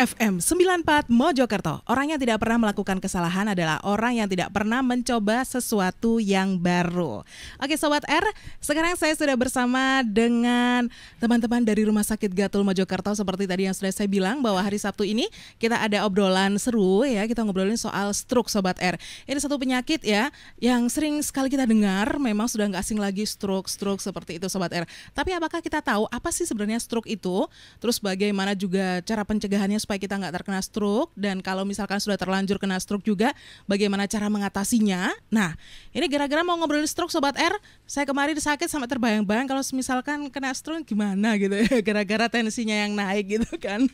RFM 94 Mojokerto. Orang yang tidak pernah melakukan kesalahan adalah orang yang tidak pernah mencoba sesuatu yang baru. Oke Sobat R, sekarang saya sudah bersama dengan teman-teman dari Rumah Sakit Gatul Mojokerto. Seperti tadi yang sudah saya bilang bahwa hari Sabtu ini kita ada obrolan seru ya. Kita ngobrolin soal stroke Sobat R. Ini satu penyakit ya yang sering sekali kita dengar. Memang sudah nggak asing lagi stroke seperti itu Sobat R. Tapi apakah kita tahu apa sih sebenarnya stroke itu? Terus bagaimana juga cara pencegahannya supaya kita nggak terkena stroke, dan kalau misalkan sudah terlanjur kena stroke juga bagaimana cara mengatasinya. Nah ini gara-gara mau ngobrolin stroke Sobat R, saya kemarin sakit sampai terbayang-bayang kalau misalkan kena stroke gimana gitu ya, gara-gara tensinya yang naik gitu kan.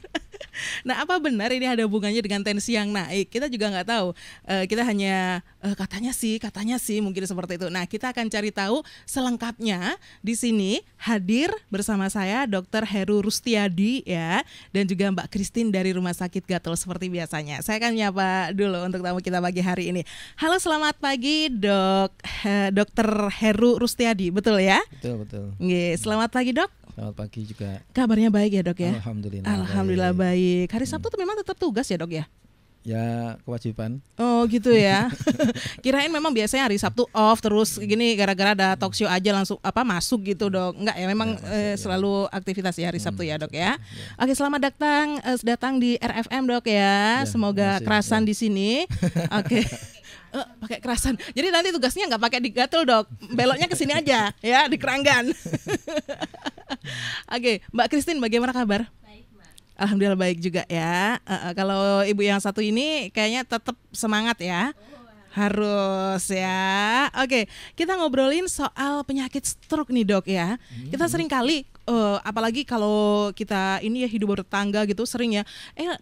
Nah apa benar ini ada hubungannya dengan tensi yang naik? Kita juga nggak tahu, kita hanya katanya sih mungkin seperti itu. Nah kita akan cari tahu selengkapnya. Di sini hadir bersama saya Dr. Heru Rustiadi ya, dan juga Mbak Christine dari Rumah Sakit Gatul seperti biasanya. Saya akan menyapa dulu untuk tamu kita pagi hari ini. Halo selamat pagi Dr. Heru Rustiadi, betul ya? Betul. Selamat pagi dok. Selamat pagi juga. Kabarnya baik ya dok ya? Alhamdulillah baik. Hari Sabtu tuh memang tetap tugas ya dok ya? Ya kewajiban. Oh gitu ya. Kirain memang biasanya hari Sabtu off terus gini gara-gara ada talk show aja langsung masuk gitu dok. Enggak ya, memang selalu aktivitas ya hari Sabtu ya dok ya. Oke, selamat datang di RFM dok ya. Semoga kerasan di sini. Oke. Pakai kerasan. Jadi nanti tugasnya nggak pakai di Gatul dok, beloknya ke sini aja ya, di Keranggan. Oke, Mbak Christine bagaimana kabar? Baik, Mbak. Alhamdulillah baik juga ya. Kalau ibu yang satu ini kayaknya tetap semangat ya. Harus ya. Oke, kita ngobrolin soal penyakit stroke nih dok ya. Kita sering kali apalagi kalau kita ini ya hidup bertetangga gitu sering ya,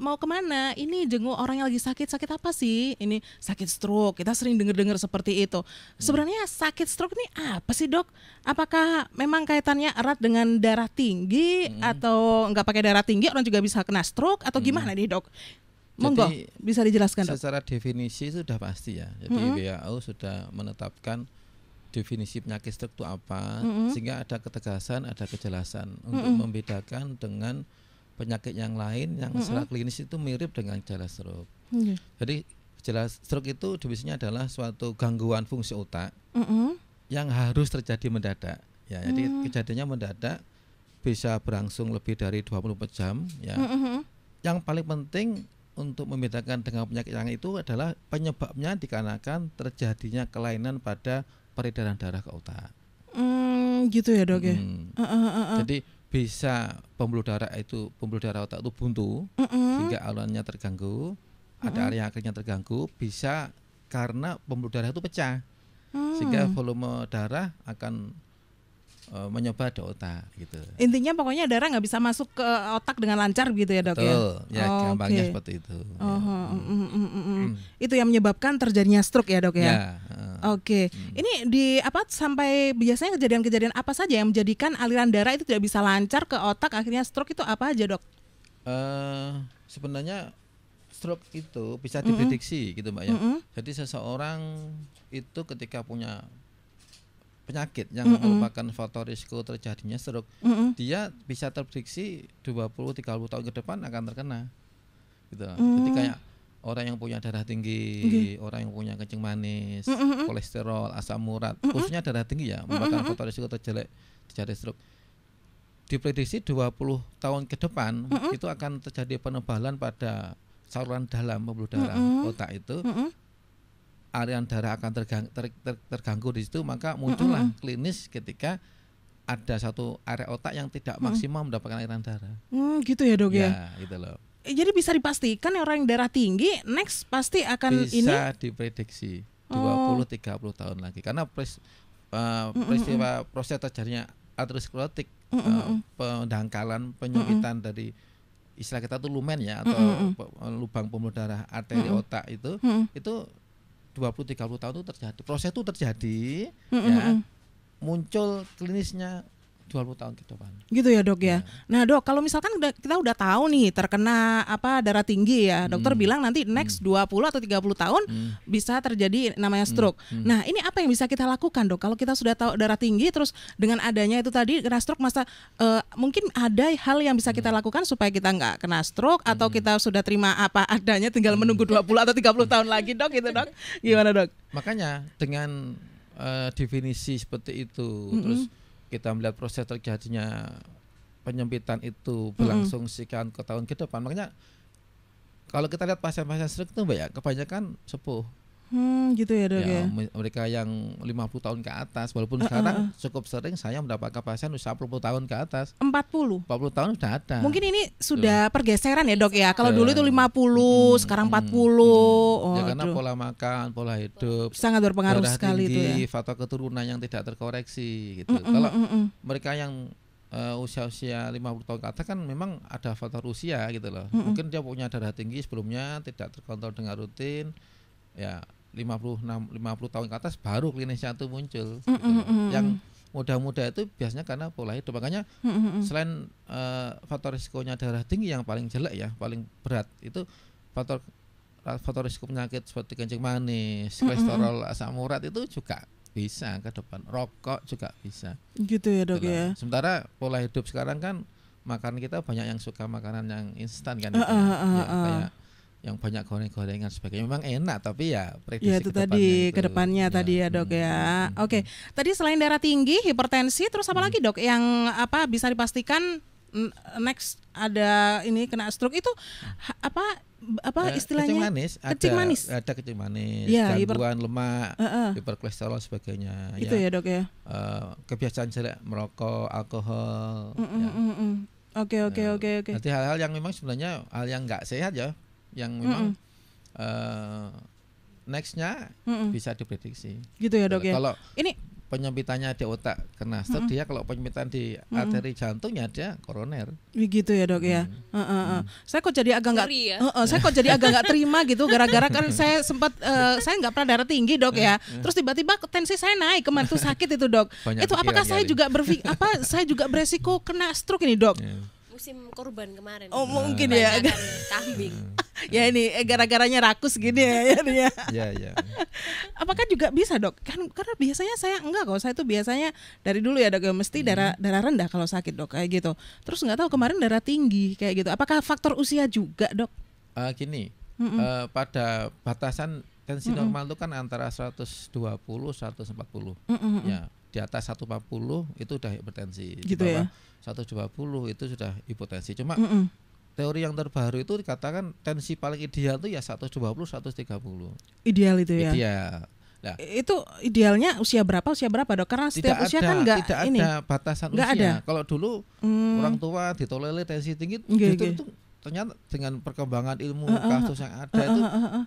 mau kemana? Ini jenguk orang yang lagi sakit apa sih? Ini sakit stroke. Kita sering dengar seperti itu. Sebenarnya sakit stroke ini apa sih dok? Apakah memang kaitannya erat dengan darah tinggi atau nggak pakai darah tinggi orang juga bisa kena stroke atau gimana nih dok? Monggo, bisa dijelaskan dok. Secara definisi sudah pasti ya. Jadi WHO sudah menetapkan definisi penyakit stroke itu apa, sehingga ada ketegasan, ada kejelasan untuk membedakan dengan penyakit yang lain yang secara klinis itu mirip dengan gejala stroke. Jadi gejala stroke itu definisinya adalah suatu gangguan fungsi otak yang harus terjadi mendadak. Ya, jadi kejadiannya mendadak, bisa berlangsung lebih dari 24 jam. Ya. Yang paling penting untuk membedakan dengan penyakit yang itu adalah penyebabnya dikarenakan terjadinya kelainan pada peredaran darah ke otak. Gitu ya dok ya. Jadi bisa pembuluh darah otak itu buntu sehingga alirannya terganggu, ada area akhirnya terganggu, bisa karena pembuluh darah itu pecah sehingga volume darah akan menyebar di otak gitu. Intinya pokoknya darah nggak bisa masuk ke otak dengan lancar gitu ya dok. Betul, ya gampangnya seperti itu. Itu yang menyebabkan terjadinya stroke ya dok ya. Oke. Hmm. Ini sampai biasanya kejadian-kejadian apa saja yang menjadikan aliran darah itu tidak bisa lancar ke otak akhirnya stroke itu apa aja dok? Sebenarnya stroke itu bisa diprediksi gitu mbak ya. Jadi seseorang itu ketika punya penyakit yang merupakan faktor risiko terjadinya stroke, dia bisa terprediksi 20-30 tahun ke depan akan terkena gitu. Jadi kayak orang yang punya darah tinggi, orang yang punya kencing manis, kolesterol, asam urat, khususnya darah tinggi ya, merupakan faktor risiko terjadi stroke. Diprediksi 20 tahun ke depan itu akan terjadi penebalan pada saluran dalam pembuluh darah otak itu. Aliran darah akan terganggu di situ, maka muncullah klinis ketika ada satu area otak yang tidak maksimal mendapatkan aliran darah. Gitu ya dok ya. Ya, gitu loh. Jadi bisa dipastikan orang yang darah tinggi next pasti akan bisa diprediksi 20-30 tahun lagi karena peristiwa proses terjadinya aterosklerotik, pendangkalan penyempitan dari istilah kita tuh lumen ya atau lubang pembuluh darah arteri otak itu 20-30 tahun itu terjadi. Proses itu terjadi ya, muncul klinisnya 20 tahun ke depan. Gitu ya dok ya. Nah dok, kalau misalkan kita udah tahu nih terkena darah tinggi ya, dokter bilang nanti next 20 atau 30 tahun bisa terjadi namanya stroke. Nah ini apa yang bisa kita lakukan dok? Kalau kita sudah tahu darah tinggi terus dengan adanya itu tadi kena stroke, mungkin ada hal yang bisa kita lakukan supaya kita nggak kena stroke atau kita sudah terima apa adanya tinggal menunggu 20 atau 30 tahun lagi dok gitu dok? Gimana dok? Makanya dengan definisi seperti itu, terus kita melihat proses terjadinya penyempitan itu berlangsung sekian ke tahun ke depan. Makanya kalau kita lihat pasien-pasien stroke itu Mbak ya, kebanyakan sepuh. Gitu ya dok ya. Mereka yang 50 tahun ke atas, walaupun sekarang cukup sering saya mendapatkan pasien usia 40 tahun ke atas. 40 tahun sudah ada. Mungkin ini sudah pergeseran ya dok ya. Kalau dulu itu 50, sekarang 40. Ya karena pola makan, pola hidup sangat berpengaruh sekali itu ya. Faktor keturunan yang tidak terkoreksi gitu. Kalau mereka yang usia-usia 50 tahun ke atas kan memang ada faktor usia gitu loh. Mungkin dia punya darah tinggi sebelumnya tidak terkontrol dengan rutin. Ya 50 tahun ke atas baru klinisnya itu muncul. Gitu. Yang muda-muda itu biasanya karena pola hidup. Makanya selain faktor risikonya darah tinggi yang paling jelek ya, paling berat itu faktor risiko penyakit seperti kencing manis, kolesterol, asam urat itu juga bisa ke depan. Rokok juga bisa. Gitu ya dok ya. Sementara pola hidup sekarang kan makanan kita banyak yang suka makanan yang instan kan. Kayak yang banyak goreng-gorengan sebagainya, memang enak tapi ya prediksi ya itu tadi kedepannya tadi ya dok ya. Oke, tadi selain darah tinggi, hipertensi, terus apa lagi dok yang bisa dipastikan next ada ini kena stroke itu istilahnya kencing manis, ada kencing manis, ya, gangguan lemak, hiperkolesterol sebagainya. Itu ya dok ya. Kebiasaan jelek merokok, alkohol. Oke. Nanti hal-hal yang memang sebenarnya hal yang nggak sehat ya, yang memang nextnya bisa diprediksi. Gitu ya dok ya. Kalau ini penyempitannya di otak kena stroke, dia kalau penyempitan di arteri jantungnya dia koroner. Gitu ya dok ya. Saya kok jadi agak nggak terima gitu gara-gara kan saya sempat saya nggak pernah darah tinggi dok ya. Terus tiba-tiba tensi saya naik, kemarin tuh sakit itu dok. Itu apakah saya juga saya juga beresiko kena stroke ini dok? Musim korban kemarin. Oh mungkin ya. Kambing. Ya ini gara-garanya rakus gini ya. Ya. Apakah juga bisa dok? Karena biasanya saya enggak kok. Saya tuh biasanya dari dulu ya dok, mesti darah rendah kalau sakit dok kayak gitu. Terus nggak tahu kemarin darah tinggi kayak gitu. Apakah faktor usia juga dok? Pada batasan tensi normal itu kan antara 120 140. Ya, di atas 140 itu udah hipertensi. Gitu ya. 120 itu sudah hipotensi. Cuma teori yang terbaru itu dikatakan tensi paling ideal itu ya 120 130. Ideal itu ya. Ideal. Nah, itu idealnya usia berapa dok? Karena setiap usia kan tidak ada batasan usia. Ada. Kalau dulu orang tua ditolerir tensi tinggi, justru itu ternyata dengan perkembangan ilmu kasus yang ada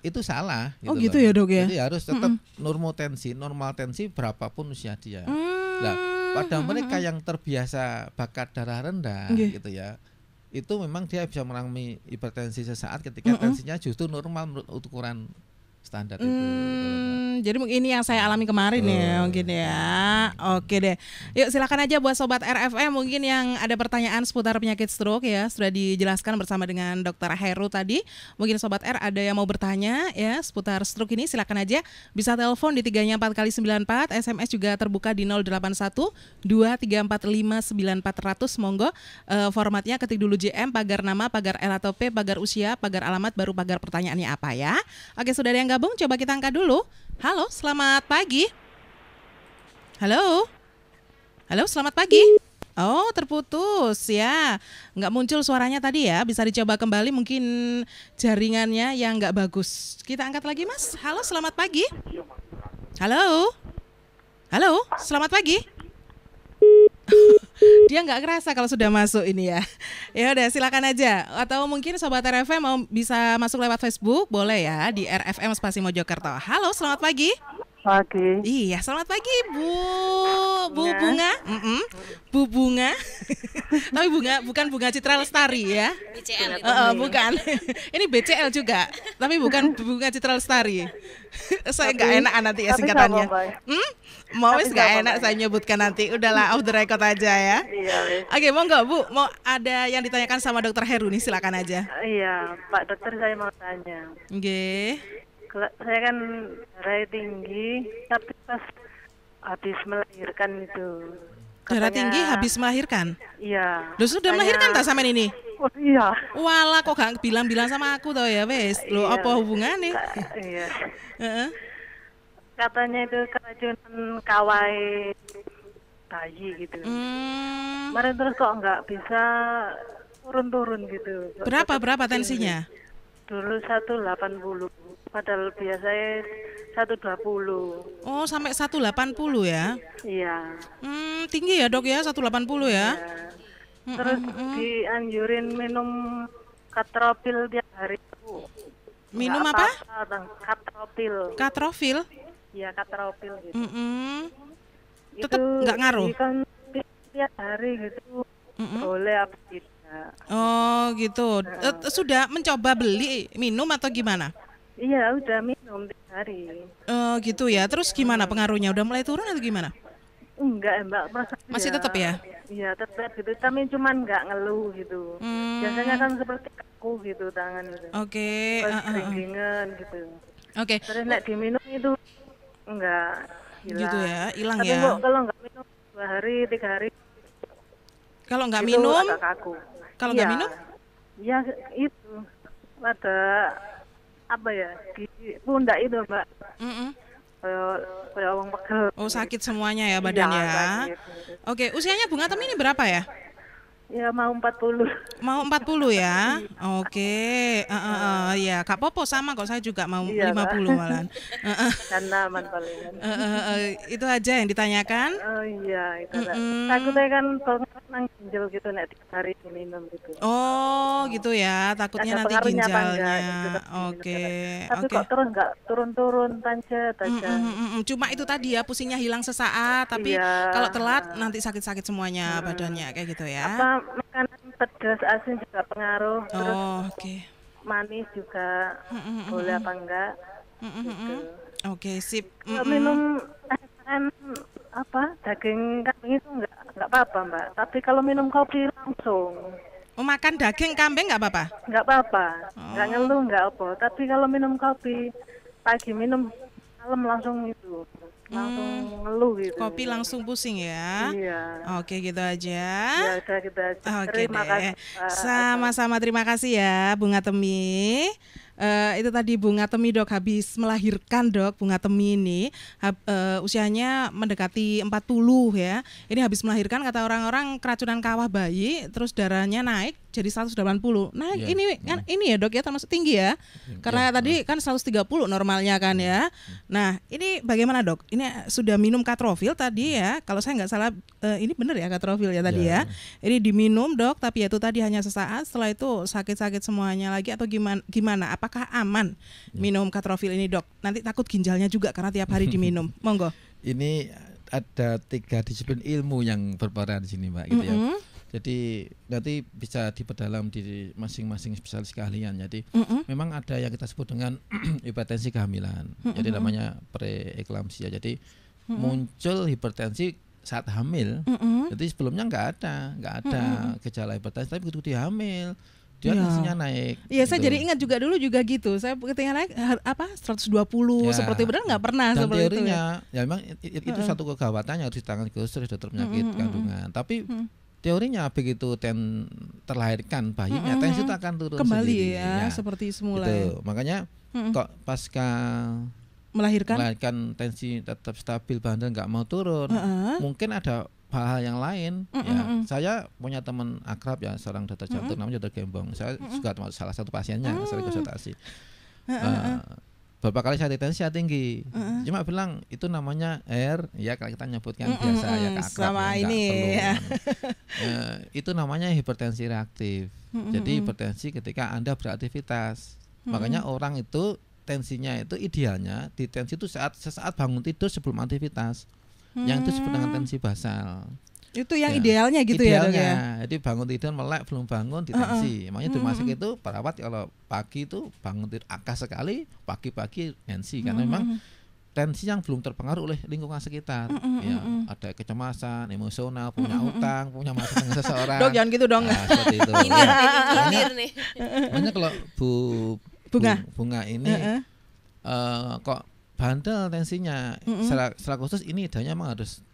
itu salah. Gitu ya dok ya. Jadi harus tetap normal tensi berapapun usia dia. Nah, pada mereka yang terbiasa bakat darah rendah gitu ya, itu memang dia bisa mengalami hipertensi sesaat ketika tensinya justru normal menurut ukuran standar itu. Jadi mungkin ini yang saya alami kemarin ya mungkin ya. Oke deh. Yuk silakan aja buat sobat RFM mungkin yang ada pertanyaan seputar penyakit stroke ya, sudah dijelaskan bersama dengan Dr. Heru tadi. Mungkin sobat R ada yang mau bertanya ya seputar stroke ini, silakan aja bisa telepon di 3-nya 4x94, SMS juga terbuka di 081 2345 9400. Monggo formatnya ketik dulu JM, pagar nama, pagar L atau P, pagar usia, pagar alamat, baru pagar pertanyaannya apa ya. Oke, sudah ada yang gabung, coba kita angkat dulu. Halo, selamat pagi. Halo, selamat pagi. Oh, terputus ya. Nggak muncul suaranya tadi ya. Bisa dicoba kembali, mungkin jaringannya yang nggak bagus. Kita angkat lagi mas. Halo, selamat pagi. Halo, selamat pagi. Dia nggak kerasa kalau sudah masuk ini ya. Ya udah silakan aja. Atau mungkin sobat RFM mau bisa masuk lewat Facebook, boleh ya di RFM Spasi Mojokerto. Halo, selamat pagi. Pagi. Iya, selamat pagi Bu Bunga. Bu Bunga. Tapi bukan Bunga Citra Lestari ya. BCL itu. Bukan. Ini BCL juga, tapi bukan Bunga Citra Lestari. Saya nggak enak nanti ya tapi singkatannya. sama, Mbak. Mau Tapi nggak sama, enak Mbak. saya nyebutkan nanti. Udahlah off the record aja ya. Iya, wes. Oke, monggo Bu, mau ada yang ditanyakan sama Dokter Heru nih, silakan aja. Iya, Pak Dokter saya mau tanya. Oke. Saya kan darah tinggi, tapi pas habis melahirkan itu. Darah katanya- tinggi habis melahirkan. Iya. Loh sudah melahirkan tak sampean ini? Oh iya. Walah kok gak bilang-bilang sama aku toh ya wes. Loh Iya. apa hubungannya? Iya. Heeh. Katanya itu keracunan kawai bayi gitu. Kemarin terus kok nggak bisa turun-turun gitu. Berapa tensinya? Dulu 180, padahal biasanya 120. Oh, sampai 180 ya. Iya. Tinggi ya, Dok ya, 180 ya. Terus dianjurin minum katrofil tiap hari itu. Minum Nggak apa? apa-apa, katrofil. Katrofil. Iya, katrofil gitu. Tetep nggak ngaruh? Kan tiap hari gitu. Boleh apa tidak. Oh, gitu. Sudah mencoba beli minum atau gimana? Iya, udah minum tiap hari. Oh, gitu ya. Terus gimana pengaruhnya? Udah mulai turun atau gimana? Enggak, Mbak. Masih tetap ya? Iya, tetap gitu. Tapi cuman nggak ngeluh gitu. Biasanya kan seperti kaku gitu tangan gitu. Oke. Terus keringgingan gitu. Oke. Terus nek diminum itu enggak hilang. Gitu ya, hilang Tapi ya. kok kalau nggak minum 2 hari, 3 hari Kalau nggak itu minum, agak kaku. kalau Iya. nggak minum? Ya itu ada apa ya di pundak itu, Mbak. Kayak orang pegel. Oh, sakit semuanya ya badannya. Iya, sakit. Oke, usianya Bunga Temi ini berapa ya? Ya mau 40. Mau 40 ya? Oke. Ya, Kak Popo sama kok, saya juga mau Iya, 50 malahan. Karena aman palingan. Itu aja yang ditanyakan. Oh iya, itu lah. Takutnya kan banget nang ginjal gitu nek tiap hari diminum gitu. Oh, gitu ya. Takutnya Ada nanti pengaruhnya apa ginjalnya. enggak, gitu, Oke. Tapi Oke. kok terus nggak turun-turun panjat aja. Cuma itu tadi ya, pusingnya hilang sesaat, tapi Iya. kalau telat nanti sakit-sakit semuanya badannya kayak gitu ya. Apa makanan pedas asin juga pengaruh. Terus Oh, oke. manis juga boleh apa enggak? Gitu. Oke, sip. Kalau minum kan apa daging kambing itu enggak apa-apa, Mbak. Tapi kalau minum kopi langsung Oh, makan daging kambing nggak apa-apa? enggak apa-apa. Enggak ngeluh enggak apa. Tapi kalau minum kopi pagi minum malam langsung itu langsung ngeluh gitu. Kopi langsung pusing ya? Iya. Oke, gitu aja. Ya udah gitu aja. Oke Terima deh. kasih, Pak. Sama-sama, terima kasih ya Bunga Temi. Itu tadi Bunga Temi, Dok, habis melahirkan, Dok. Bunga Temi ini usianya mendekati 40 ya. Ini habis melahirkan, kata orang-orang keracunan kawah bayi, terus darahnya naik jadi 180. Naik Iya. ini ya, Dok ya, termasuk tinggi ya. Karena tadi kan 130 normalnya kan ya. Nah, ini bagaimana, Dok? Ini sudah minum katrofil tadi ya. Kalau saya nggak salah ini benar ya katrofil ya tadi ya. Ini diminum, Dok, tapi itu tadi hanya sesaat, setelah itu sakit-sakit semuanya lagi atau gimana? Apakah aman minum katrofil ini, Dok? Nanti takut ginjalnya juga karena tiap hari diminum. Monggo. Ini ada 3 disiplin ilmu yang berperan di sini, Mbak, gitu ya. Jadi nanti bisa diperdalam di masing-masing spesialis keahlian. Jadi memang ada yang kita sebut dengan hipertensi kehamilan. Jadi namanya preeklamsia. Jadi muncul hipertensi saat hamil. Jadi sebelumnya nggak ada gejala hipertensi, tapi begitu dia hamil dia tensinya naik. Iya, saya gitu. jadi ingat juga dulu juga gitu. Saya ketika naik 120 Ya. seperti benar nggak pernah Dan seperti itu. teorinya, ya memang itu satu kegawatannya harus ditangani khusus dokter penyakit kandungan. Tapi teorinya begitu terlahirkan bayinya, tensi itu akan turun Kembali sendiri. ya, seperti semula. Gitu. Makanya kok pasca melahirkan tensi tetap stabil, bandel, nggak mau turun, mungkin ada hal-hal yang lain. Ya, saya punya teman akrab ya, seorang dokter jantung namanya Dokter Gembong. Saya juga termasuk salah satu pasiennya, sering konsultasi. Beberapa kali saya tensi tinggi, cuma bilang itu namanya ya kalau kita nyebutkan biasa ya akrab sama ya, ini ya. Itu namanya hipertensi reaktif. Jadi hipertensi ketika Anda beraktivitas. Makanya orang itu tensinya itu idealnya di tensi itu sesaat bangun tidur sebelum aktivitas. Yang itu disebut dengan tensi basal. Itu yang idealnya gitu ya, Dok ya. Jadi bangun tidur melek belum bangun di tensi. Makanya di rumah sakit itu perawat kalau pagi itu bangun tidur akal sekali, pagi-pagi tensi karena memang tensi yang belum terpengaruh oleh lingkungan sekitar. Ya, ada kecemasan, emosional, punya utang, punya masalah dengan seseorang. Dok, jangan gitu dong. Nah, seperti itu. Nyindir nih. Makanya kalau bunga ini kok bandel tensinya, secara khusus ini idenya memang harus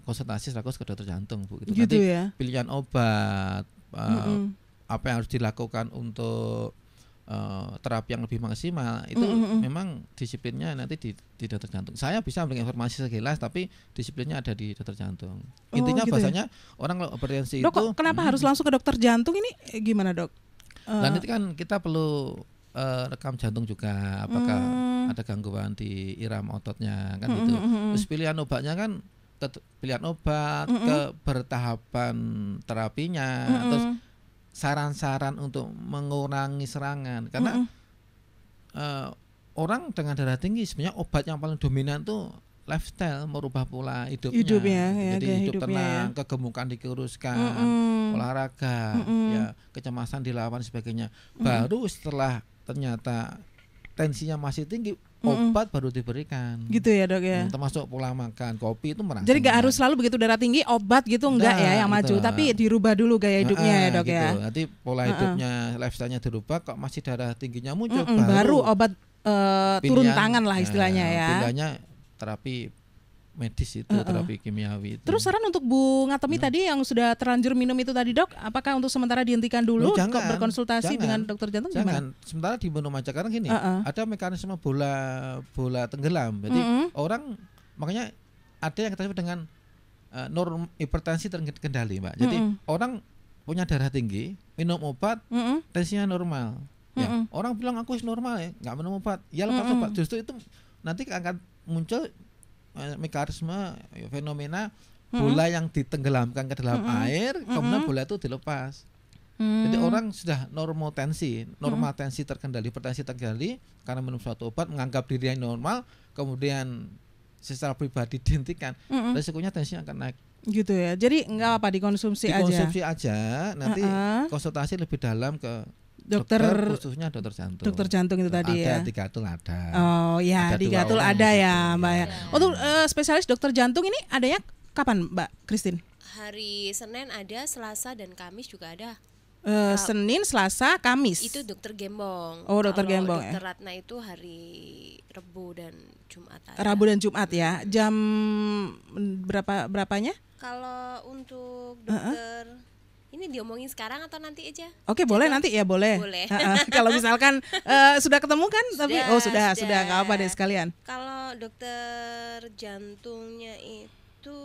konsultasi secara khusus ke dokter jantung, Bu. Gitu nanti ya. pilihan obat, apa yang harus dilakukan untuk terapi yang lebih maksimal itu memang disiplinnya nanti di dokter jantung. Saya bisa memberikan informasi sekilas tapi disiplinnya ada di dokter jantung. Intinya gitu bahasanya orang kalau hipertensi Dok, itu kenapa harus langsung ke dokter jantung ini gimana, Dok? Dan itu kan kita perlu rekam jantung juga apakah ada gangguan di irama ototnya kan gitu. Terus pilihan obatnya kan pilihan obat, kebertahapan terapinya, terus saran-saran untuk mengurangi serangan karena orang dengan darah tinggi sebenarnya obat yang paling dominan tuh lifestyle, merubah pola hidupnya. Jadi hidup tenang, kegemukan dikuruskan, olahraga, ya kecemasan dilawan sebagainya. Baru setelah ternyata tensinya masih tinggi, obat baru diberikan. Gitu ya, Dok ya. Termasuk pola makan, kopi itu merangsang. Jadi nggak harus selalu begitu darah tinggi obat gitu enggak ya yang maju, tapi dirubah dulu gaya hidupnya ya, Dok gitu. ya. Nanti pola hidupnya, lifestyle-nya dirubah, kok masih darah tingginya muncul baru obat turun tangan lah istilahnya ya. Pilihannya terapi medis itu, terapi kimiawi itu. Terus saran untuk Bu Ngatomi tadi yang sudah terlanjur minum itu tadi, Dok, apakah untuk sementara dihentikan dulu berkonsultasi dengan dokter jantung? Jangan, sementara diminum aja karena gini, ada mekanisme bola tenggelam. Jadi orang makanya ada yang kita sebut dengan norm hipertensi terkendali, Mbak. Jadi orang punya darah tinggi, minum obat, tensinya normal. Ya, orang bilang aku normal ya, nggak minum obat. Ya lepas obat. Justru itu nanti akan muncul mekanisme fenomena bola yang ditenggelamkan ke dalam air, kemudian bola itu dilepas. Jadi orang sudah normal tensi terkendali, hipertensi terkendali karena minum suatu obat, menganggap dirinya normal, kemudian secara pribadi dihentikan, resikonya tensinya akan naik. Gitu ya. Jadi enggak apa dikonsumsi aja. Nanti konsultasi lebih dalam ke dokter khususnya dokter jantung. Dokter jantung itu tadi ya. Di Gatul ada. Oh ya, di Gatul ada ya, Mbak ya. Untuk spesialis dokter jantung ini adanya kapan, Mbak Christine? Hari Senin ada, Selasa dan Kamis juga ada. Senin, Selasa, Kamis. Itu dokter Gembong. Oh, dokter Gembong ya. Dokter Ratna itu hari Rabu dan Jumat ada. Rabu dan Jumat ya. Jam berapanya? Kalau untuk dokter ini diomongin sekarang atau nanti aja? Oke, boleh nanti ya, boleh. Kalau misalkan sudah ketemu kan, tapi sudah nggak apa deh sekalian. Kalau dokter jantungnya itu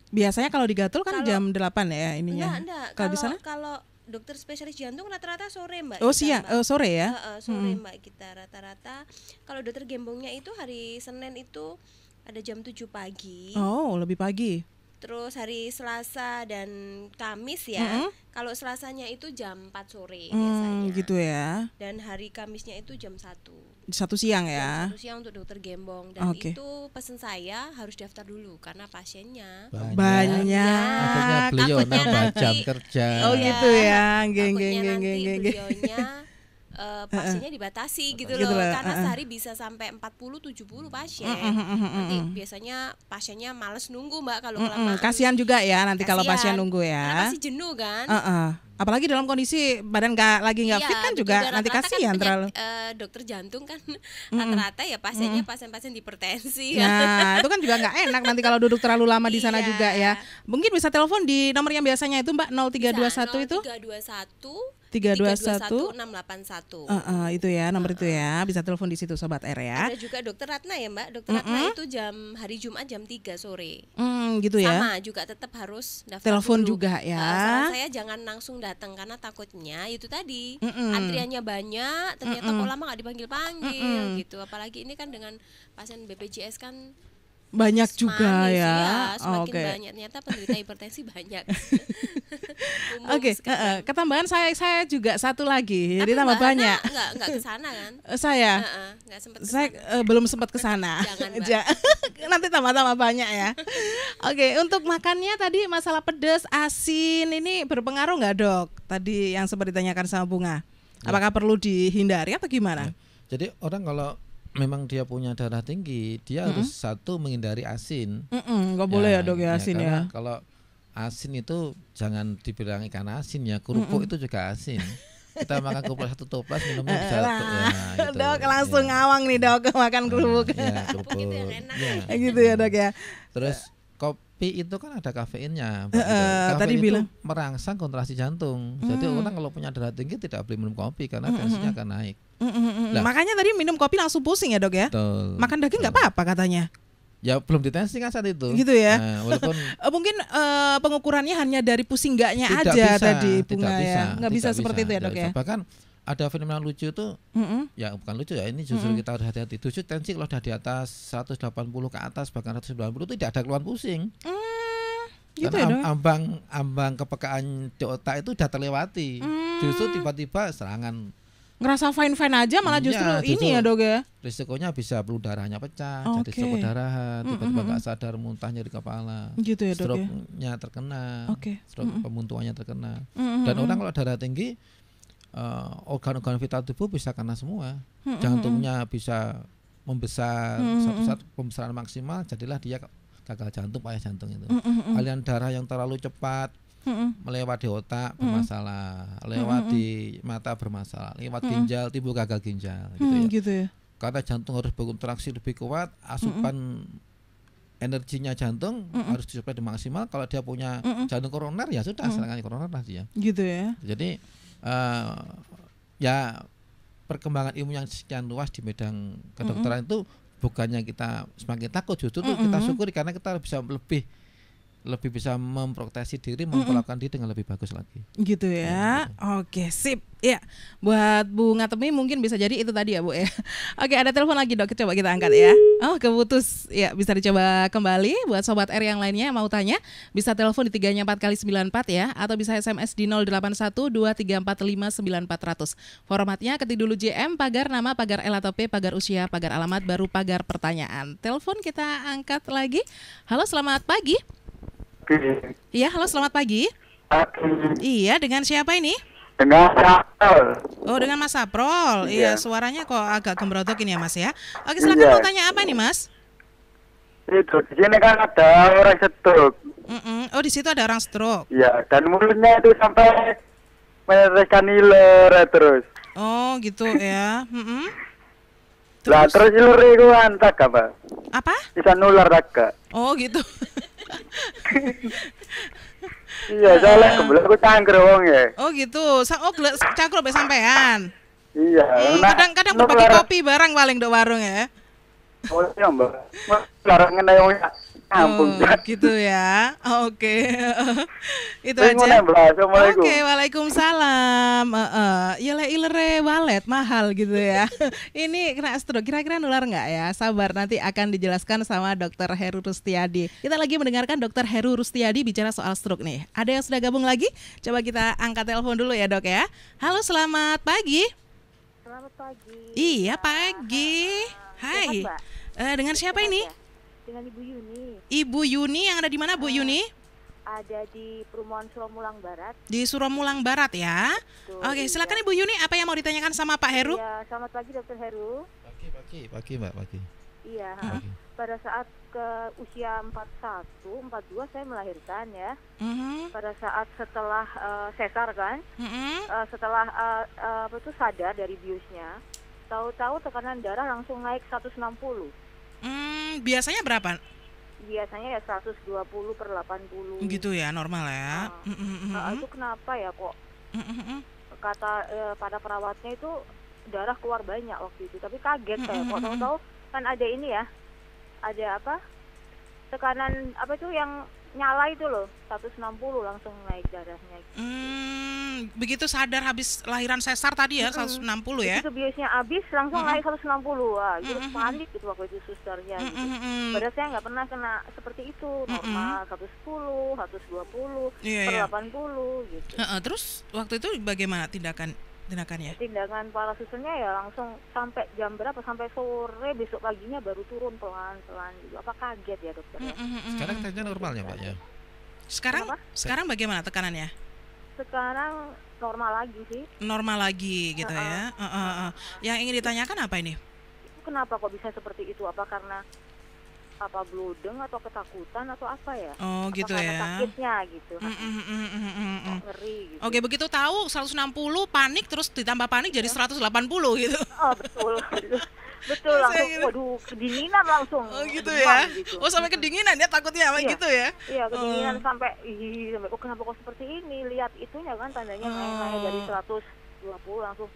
biasanya kalau di Gatul kan jam 8 ya ininya. Enggak. Kalau di sana? Kalau dokter spesialis jantung rata-rata sore, Mbak. Sore ya? Sore, Mbak, kita rata-rata. Kalau dokter Gembongnya itu hari Senin itu ada jam 7 pagi. Oh, lebih pagi. Terus hari Selasa dan Kamis ya. Kalau Selasanya itu jam 4 sore biasanya. Gitu ya. Dan hari Kamisnya itu jam 1 siang ya. 1 siang untuk dokter Gembong. Dan itu pesan saya harus daftar dulu karena pasiennya banyak. Akhirnya beliau nambah jam kerja. Oh gitu ya. Beliaunya pasiennya dibatasi gitu loh, karena sehari bisa sampai 40-70 pasien. Nanti biasanya pasiennya males nunggu, Mbak, kalau kelamaan. Kasihan juga ya nanti kalau pasien nunggu ya. Karena pasti jenuh kan. Apalagi dalam kondisi badan lagi nggak fit kan juga nanti kasihan kan terlalu. Dokter jantung kan rata-rata ya pasiennya pasien-pasien hipertensi. Nah itu kan juga nggak enak nanti kalau duduk terlalu lama di sana juga ya. Mungkin bisa telepon di nomor yang biasanya itu, Mbak, 0321 itu 321 681. Itu ya nomor itu ya, bisa telepon di situ Sobat R ya. Ada juga dokter Ratna ya, Mbak. Dokter Ratna itu hari Jumat jam 3 sore. Gitu ya. Sama juga tetap harus daftar telepon dulu. juga ya. Saran saya jangan langsung datang karena takutnya itu tadi antriannya banyak, ternyata kok lama nggak dipanggil-panggil gitu. Apalagi ini kan dengan pasien BPJS kan banyak juga manis, ya. Semakin Oke. banyak ternyata penderita hipertensi banyak. Oke, ketambahan saya juga satu lagi. Jadi tambah Mbak banyak. Hana nggak kesana kan? Saya Nggak sempat saya kesana. belum sempat ke sana. Jangan, Mbak. Nanti tambah-tambah banyak ya. Oke, untuk makannya tadi masalah pedas, asin ini berpengaruh nggak, Dok? Tadi yang sempat ditanyakan sama Bunga. Apakah perlu dihindari atau gimana? Jadi orang kalau memang dia punya darah tinggi, dia harus satu menghindari asin. Nggak boleh ya, Dok, ya asin karena ya. kalau asin itu jangan dibilang ikan asin ya, kerupuk itu juga asin. Kita makan kerupuk satu toples minumnya bisa gitu. Dok langsung ngawang nih, Dok, makan kerupuk. Ya, kerupuk. Itu yang enak. Ya. Gitu ya, Dok ya. Terus kopi itu kan ada kafeinnya. tadi Kafein itu bilang. merangsang kontraksi jantung. Jadi orang kalau punya darah tinggi tidak boleh minum kopi karena tensinya akan naik. Lah. Makanya tadi minum kopi langsung pusing ya, Dok ya. Betul. Makan daging nggak apa-apa katanya. Ya belum ditensi kan saat itu. Gitu ya. Nah, walaupun Mungkin pengukurannya hanya dari pusing enggaknya tidak aja bisa, tadi Bunga tidak bisa, ya. Nggak bisa tidak seperti itu ya, Dok tidak ya. bisa. Bahkan ada fenomena lucu itu, ya bukan lucu ya, ini justru kita harus hati-hati. Justru tensi kalau sudah di atas 180 ke atas bahkan 190 itu tidak ada keluhan pusing. Gitu Karena ya, Dok. ambang kepekaan di otak itu sudah terlewati. Justru tiba-tiba serangan, Ngerasa fine-fine aja malah Iya, justru justru ini ya, Dok ya. risikonya bisa pembuluh darahnya pecah, jadi Oke. stroke perdarahan, tiba-tiba nggak sadar, muntah, nyeri kepala, Gitu ya, Dok ya. stroke-nya terkena, Oke. stroke pemuntuannya terkena. Dan orang kalau darah tinggi, organ-organ vital tubuh bisa kena semua. Jantungnya bisa membesar, satu saat pembesaran maksimal, jadilah dia gagal jantung, payah jantung itu. Aliran darah yang terlalu cepat melewati otak bermasalah, lewat di mata bermasalah, lewat ginjal timbul gagal ginjal gitu ya. Gitu ya. Karena jantung harus berkontraksi lebih kuat, asupan energinya jantung harus disuplai dengan maksimal. Kalau dia punya jantung koroner ya sudah serangan koroner lah dia. Gitu ya. Jadi ya perkembangan ilmu yang sekian luas di bidang kedokteran itu bukannya kita semakin takut, justru tuh kita syukuri karena kita bisa lebih bisa memproteksi diri, memperlakukan diri dengan lebih bagus lagi. Gitu ya. Oke, sip. Ya, buat Bunga Temi mungkin bisa jadi itu tadi ya, Bu ya. Oke, ada telepon lagi, Dok. Coba kita angkat ya. Oh, keputus. Ya, bisa dicoba kembali buat sobat R yang lainnya yang mau tanya, bisa telepon di 3-nya 4x94 ya, atau bisa SMS di 081234594400. Formatnya ketik dulu JM, pagar nama, pagar L atau P, pagar usia, pagar alamat, baru pagar pertanyaan. Telepon kita angkat lagi. Halo, selamat pagi. Iya, halo, selamat pagi. Iya, dengan siapa ini? Dengan Saprol. Oh, dengan Mas Saprol. Iya, Iya. suaranya kok agak gembrotok ini ya, Mas ya. Oke, silakan Iya. mau tanya apa nih, Mas? Itu di sini kan ada orang stroke. Oh, di situ ada orang stroke. Ya, dan mulutnya itu sampai menyelesaikan iler terus. Oh, gitu ya. Lah terus iler itu antak apa? Apa? Bisa nular tak? Oh, gitu. Iya, soalnya kebelah aku cangker wong ya. Oh, gitu. Cangkruk be sampean. Iya. Kadang-kadang berbagi kopi barang paling do warung ya. Oh iya, Mbak. Larang ngene wong ya. Ampun. Oh, gitu ya. Oke. Itu Terus aja. ngono, Mbak. Assalamualaikum. Oke, waalaikumsalam. Ile walet mahal gitu ya. Ini kena stroke, kira-kira nular nggak ya? Sabar, nanti akan dijelaskan sama Dr. Heru Rustiadi. Kita lagi mendengarkan Dr. Heru Rustiadi bicara soal stroke nih. Ada yang sudah gabung lagi? Coba kita angkat telepon dulu ya, Dok ya. Halo, selamat pagi. Selamat pagi. Iya, pagi. Hai. Sehat, Mbak? Dengan siapa Sehat ini? ya? Dengan Ibu Yuni. Ibu Yuni yang ada di mana, Bu Yuni? Ada di Perumahan Suramulang Barat. Di Suramulang Barat ya. Betul, Oke, iya. silakan Ibu Yuni, apa yang mau ditanyakan sama Pak Heru? Iya, selamat pagi Dokter Heru. Pagi Mbak, pagi. Iya, Pagi. pada saat ke usia 41, 42 saya melahirkan ya. Pada saat setelah sesar kan, setelah apa tuh sadar dari biusnya, tahu-tahu tekanan darah langsung naik 160. Biasanya berapa? Biasanya ya 120/80. Gitu ya, normal ya. Itu kenapa ya kok? Kata pada perawatnya itu darah keluar banyak waktu itu, tapi kaget saya kok tahu-tahu kan ada ini ya, ada apa? Tekanan apa itu yang nyala itu loh, 160 langsung naik darahnya. Begitu sadar habis lahiran sesar tadi ya, 160 ya. Begitu biusnya habis langsung naik 160. Wah, itu panik gitu waktu itu susternya gitu. Padahal saya nggak pernah kena seperti itu, normal 110, 120, per 80 gitu. Terus waktu itu bagaimana tindakannya? Tindakan para susternya ya langsung sampai jam berapa, sampai sore besok paginya baru turun pelan-pelan gitu. Apa kaget ya dokter ya? Sekarang tekanannya normal ya Mbak ya? Sekarang bagaimana tekanannya? Sekarang normal lagi sih. Normal lagi gitu ya. Yang ingin ditanyakan apa ini? Kenapa kok bisa seperti itu? Apa karena bludeng atau ketakutan atau apa ya? Oh gitu ya. Sakitnya gitu. Ngeri gitu. Oke, begitu tahu 160 panik, terus ditambah panik jadi 180 gitu. Oh betul. Betul, langsung waduh kedinginan langsung. Oh gitu ya. Gitu. Oh sampai kedinginan ya takutnya gitu ya. Iya, kedinginan sampai kenapa kok seperti ini? Lihat itunya kan tandanya naik dari 120 langsung.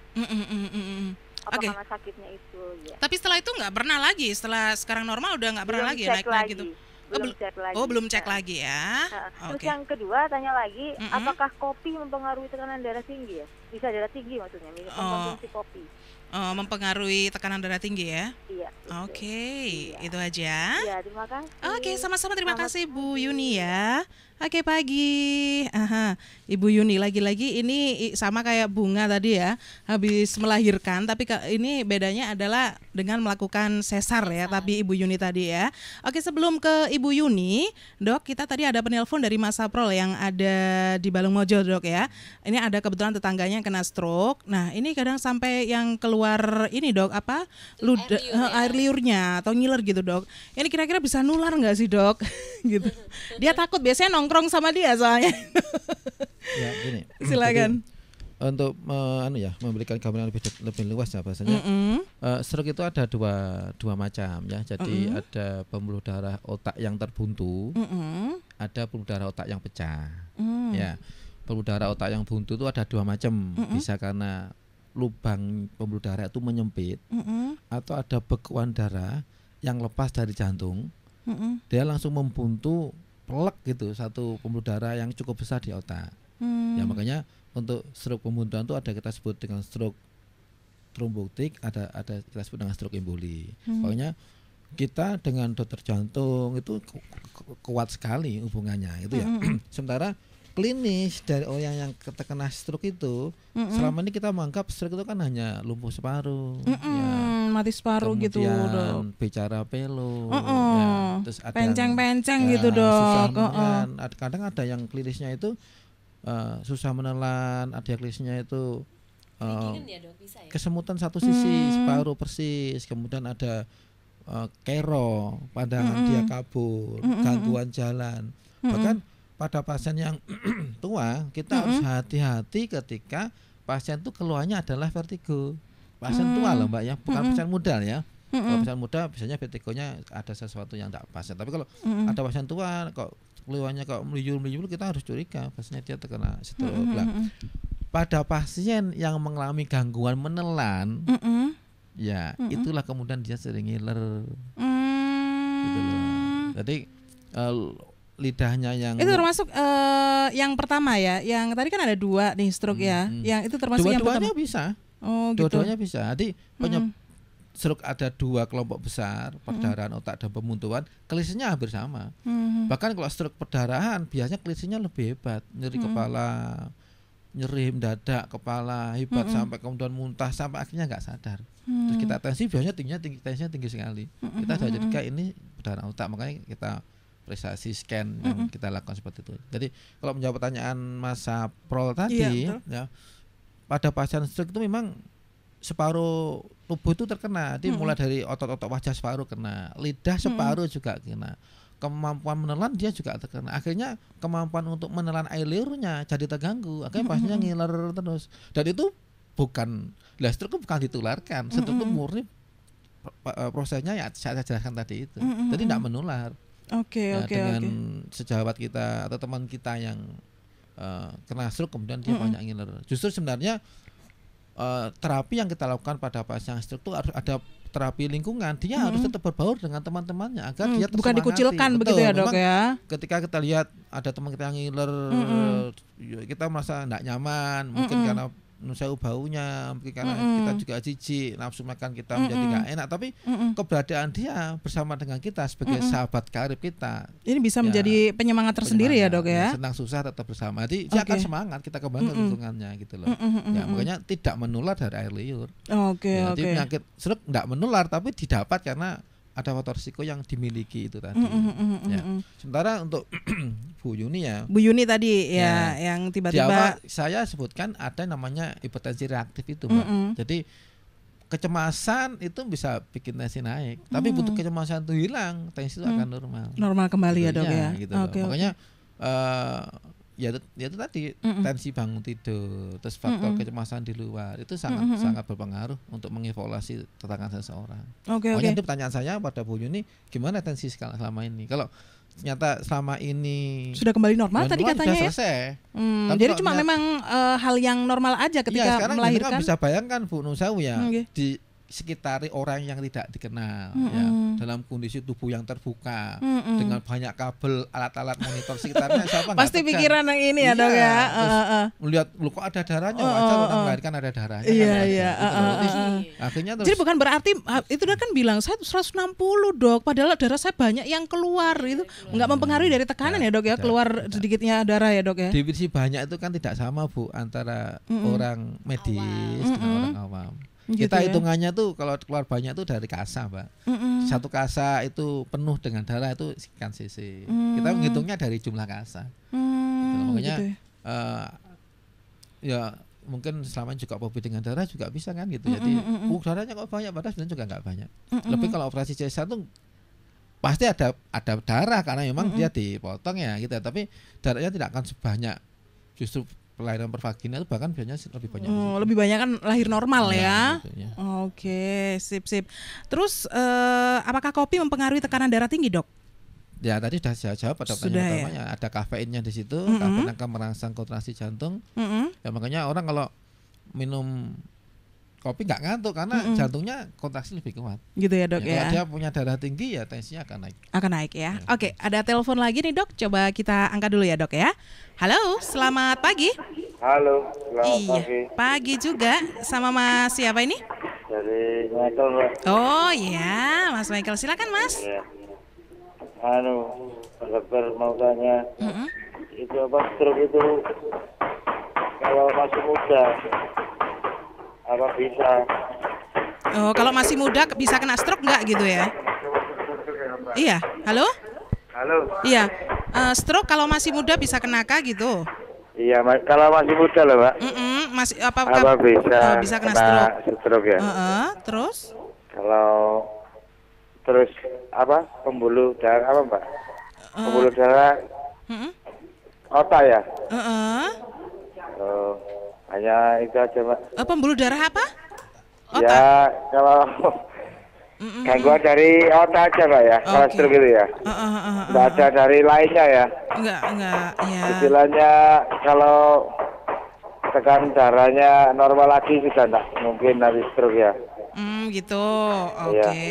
Apa karena sakitnya itu ya. Tapi setelah itu nggak pernah lagi, setelah sekarang normal udah nggak pernah lagi naik gitu. Belum cek lagi ya. Terus yang kedua tanya lagi, apakah kopi mempengaruhi tekanan darah tinggi ya? Bisa darah tinggi maksudnya, konsumsi kopi. Mempengaruhi tekanan darah tinggi ya? Iya. Oke, itu aja. Iya, terima kasih. Oke, sama-sama terima kasih Bu Yuni ya. Oke, pagi. Ibu Yuni lagi-lagi ini sama kayak Bunga tadi ya, habis melahirkan, tapi ini bedanya adalah dengan melakukan sesar ya, tapi Ibu Yuni tadi ya. Oke, sebelum ke Ibu Yuni, Dok, kita tadi ada penelpon dari Mas Saprol yang ada di Balungmojo, Dok ya. Ini ada kebetulan tetangganya yang kena stroke. Nah, ini kadang sampai yang keluar ini, Dok, apa? Air liurnya atau ngiler gitu, Dok. Ini kira-kira bisa nular nggak sih, Dok? Gitu. Dia takut, biasanya nongkrong sama dia soalnya. Ya, gini. Silakan. Untuk memberikan gambaran lebih luas ya bahasanya. Stroke itu ada dua macam ya. Jadi ada pembuluh darah otak yang terbuntu, ada pembuluh darah otak yang pecah. Ya, pembuluh darah otak yang buntu itu ada dua macam. Bisa karena lubang pembuluh darah itu menyempit, atau ada bekuan darah yang lepas dari jantung. Dia langsung membuntu pelek gitu satu pembuluh darah yang cukup besar di otak. Ya makanya untuk stroke pembuntuan itu ada kita sebut dengan stroke trombotik, ada kita sebut dengan stroke emboli. Pokoknya kita dengan dokter jantung itu kuat sekali hubungannya itu ya. Sementara klinis dari orang yang terkena stroke itu selama ini kita menganggap stroke itu kan hanya lumpuh separuh, mati separuh gitu, Dok. Bicara pelo, terus ada penceng-penceng gitu, Dok. Kadang ada yang klinisnya itu susah menelan, ada yang klinisnya itu kesemutan satu sisi separuh persis, kemudian ada kero, pandangan dia kabur, gangguan jalan, bahkan pada pasien yang tua kita harus hati-hati ketika pasien itu keluhannya adalah vertigo. Pasien tua loh Mbak ya, bukan pasien muda ya. Kalau pasien muda biasanya vertigonya ada sesuatu yang tidak pas. Tapi kalau ada pasien tua kok keluhannya kok meluyur-meluyur, kita harus curiga pastinya dia terkena stroke. Pada pasien yang mengalami gangguan menelan, ya itulah kemudian dia sering ngiler. Gitu loh. Jadi lidahnya yang itu termasuk yang pertama ya, yang tadi kan ada dua nih stroke ya, yang itu termasuk yang pertama. Dua-duanya bisa. Oh, gitu. Dua-duanya bisa. Jadi stroke ada dua kelompok besar, perdarahan otak dan pembuntuan, klinisnya hampir sama. Bahkan kalau stroke perdarahan biasanya klinisnya lebih hebat, nyeri kepala, nyeri mendadak kepala hebat sampai kemudian muntah sampai akhirnya nggak sadar. Terus kita tensi biasanya tensinya tinggi sekali. Kita sudah jadikan ini perdarahan otak, makanya kita prestasi scan yang kita lakukan seperti itu. Jadi kalau menjawab pertanyaan Mas Saprol tadi, ya, pada pasien stroke itu memang separuh tubuh itu terkena. Jadi mulai dari otot-otot wajah separuh kena, lidah separuh juga kena, kemampuan menelan dia juga terkena. Akhirnya kemampuan untuk menelan air liurnya jadi terganggu. Akhirnya pasiennya ngiler terus. Dan itu bukan, stroke bukan ditularkan. Stroke itu murni prosesnya ya saya jelaskan tadi itu. Jadi tidak menular. Dengan sejawat kita atau teman kita yang kena stroke kemudian dia banyak ngiler. Justru sebenarnya terapi yang kita lakukan pada pasien stroke itu harus ada terapi lingkungan, dia harus tetap berbaur dengan teman-temannya agar dia tersemangati. Bukan dikucilkan. Betul, begitu ya Dok ya. Ketika kita lihat ada teman kita yang ngiler, kita merasa tidak nyaman, mungkin karena saya baunya, mungkin karena kita juga jijik, nafsu makan kita menjadi nggak enak, tapi keberadaan dia bersama dengan kita sebagai sahabat karib kita, ini bisa menjadi penyemangat tersendiri ya Dok ya. Senang susah tetap bersama, jadi dia akan semangat, kita kembangkan lingkungannya gitu loh. Ya makanya tidak menular dari air liur. Jadi penyakit stroke tidak menular tapi didapat karena ada faktor risiko yang dimiliki itu tadi. Sementara untuk Bu Yuni ya. Bu Yuni tadi ya yang tiba-tiba saya sebutkan ada namanya hipertensi reaktif itu, Mbak. Jadi kecemasan itu bisa bikin tensi naik, tapi butuh kecemasan itu hilang, tensi itu akan normal. Normal kembali ya Dok ya. Gitu makanya ya itu tadi tensi bangun tidur, terus faktor kecemasan di luar itu sangat berpengaruh untuk mengevaluasi tentang seseorang. Makanya itu pertanyaan saya pada Bu Yuni, gimana tensi selama ini? Kalau ternyata selama ini sudah kembali normal tadi katanya sudah selesai. Jadi cuma memang hal yang normal aja ketika melahirkan. Bisa bayangkan Bu Nusawu ya, di sekitari orang yang tidak dikenal ya, dalam kondisi tubuh yang terbuka dengan banyak kabel, alat-alat monitor sekitarnya, siapa pasti pikiran yang ini ya Dok ya. Melihat lu kok ada darahnya, wajar orang melahirkan ada darahnya. Akhirnya terus, jadi bukan berarti itu kan bilang saya 160 Dok, padahal darah saya banyak yang keluar, itu nggak mempengaruhi dari tekanan ya Dok ya, keluar sedikitnya darah ya Dok ya. Definisi banyak itu kan tidak sama Bu antara orang medis dengan orang awam. Kita hitungannya tuh kalau keluar banyak tuh dari kasa, Mbak. Satu kasa itu penuh dengan darah itu sekian cc. Kita menghitungnya dari jumlah kasa. Makanya ya mungkin selama juga operasi dengan darah juga bisa kan gitu. Jadi darahnya kok banyak, padahal sebenarnya juga nggak banyak. Lebih kalau operasi cesar tuh pasti ada darah karena memang dia dipotong ya gitu. Tapi darahnya tidak akan sebanyak justru pelahiran pervagina itu, bahkan biasanya lebih banyak. Lebih banyak kan lahir normal ya. Sip. Terus apakah kopi mempengaruhi tekanan darah tinggi Dok? Ya tadi sudah saya jawab pada pertanyaan utamanya. Ada kafeinnya di situ, kafein akan merangsang kontraksi jantung. Ya makanya orang kalau minum kopi nggak ngantuk karena jantungnya kontraksi lebih kuat. Gitu ya Dok ya. Kalau dia punya darah tinggi ya tensinya akan naik. Akan naik ya. Oke, ada telepon lagi nih Dok. Coba kita angkat dulu ya Dok ya. Halo, selamat pagi. Halo, selamat pagi. Pagi juga. Sama Mas siapa ini? Dari Michael, Mbak. Oh iya, Mas Michael, silakan Mas. Ya. Dokter mau tanya, itu apa stroke itu kalau masih muda apa bisa? Oh, kalau masih muda bisa kena stroke nggak gitu ya? Iya, halo? Halo. Iya, stroke kalau masih muda bisa kena gitu? Iya, kalau masih muda loh, Mbak. Masih apa bisa kena stroke ya? Terus? Kalau terus apa pembuluh darah apa, Mbak? Pembuluh darah otak ya? Hanya itu aja, Mbak. Pembuluh darah apa? Otak? Ya, kalau gangguan dari otak aja, Mbak ya. Kalau stroke gitu ya. Nggak ada dari lainnya ya. Enggak ya. Istilahnya kalau tekan darahnya normal lagi sudah enggak mungkin habis stroke ya. Gitu. Oke.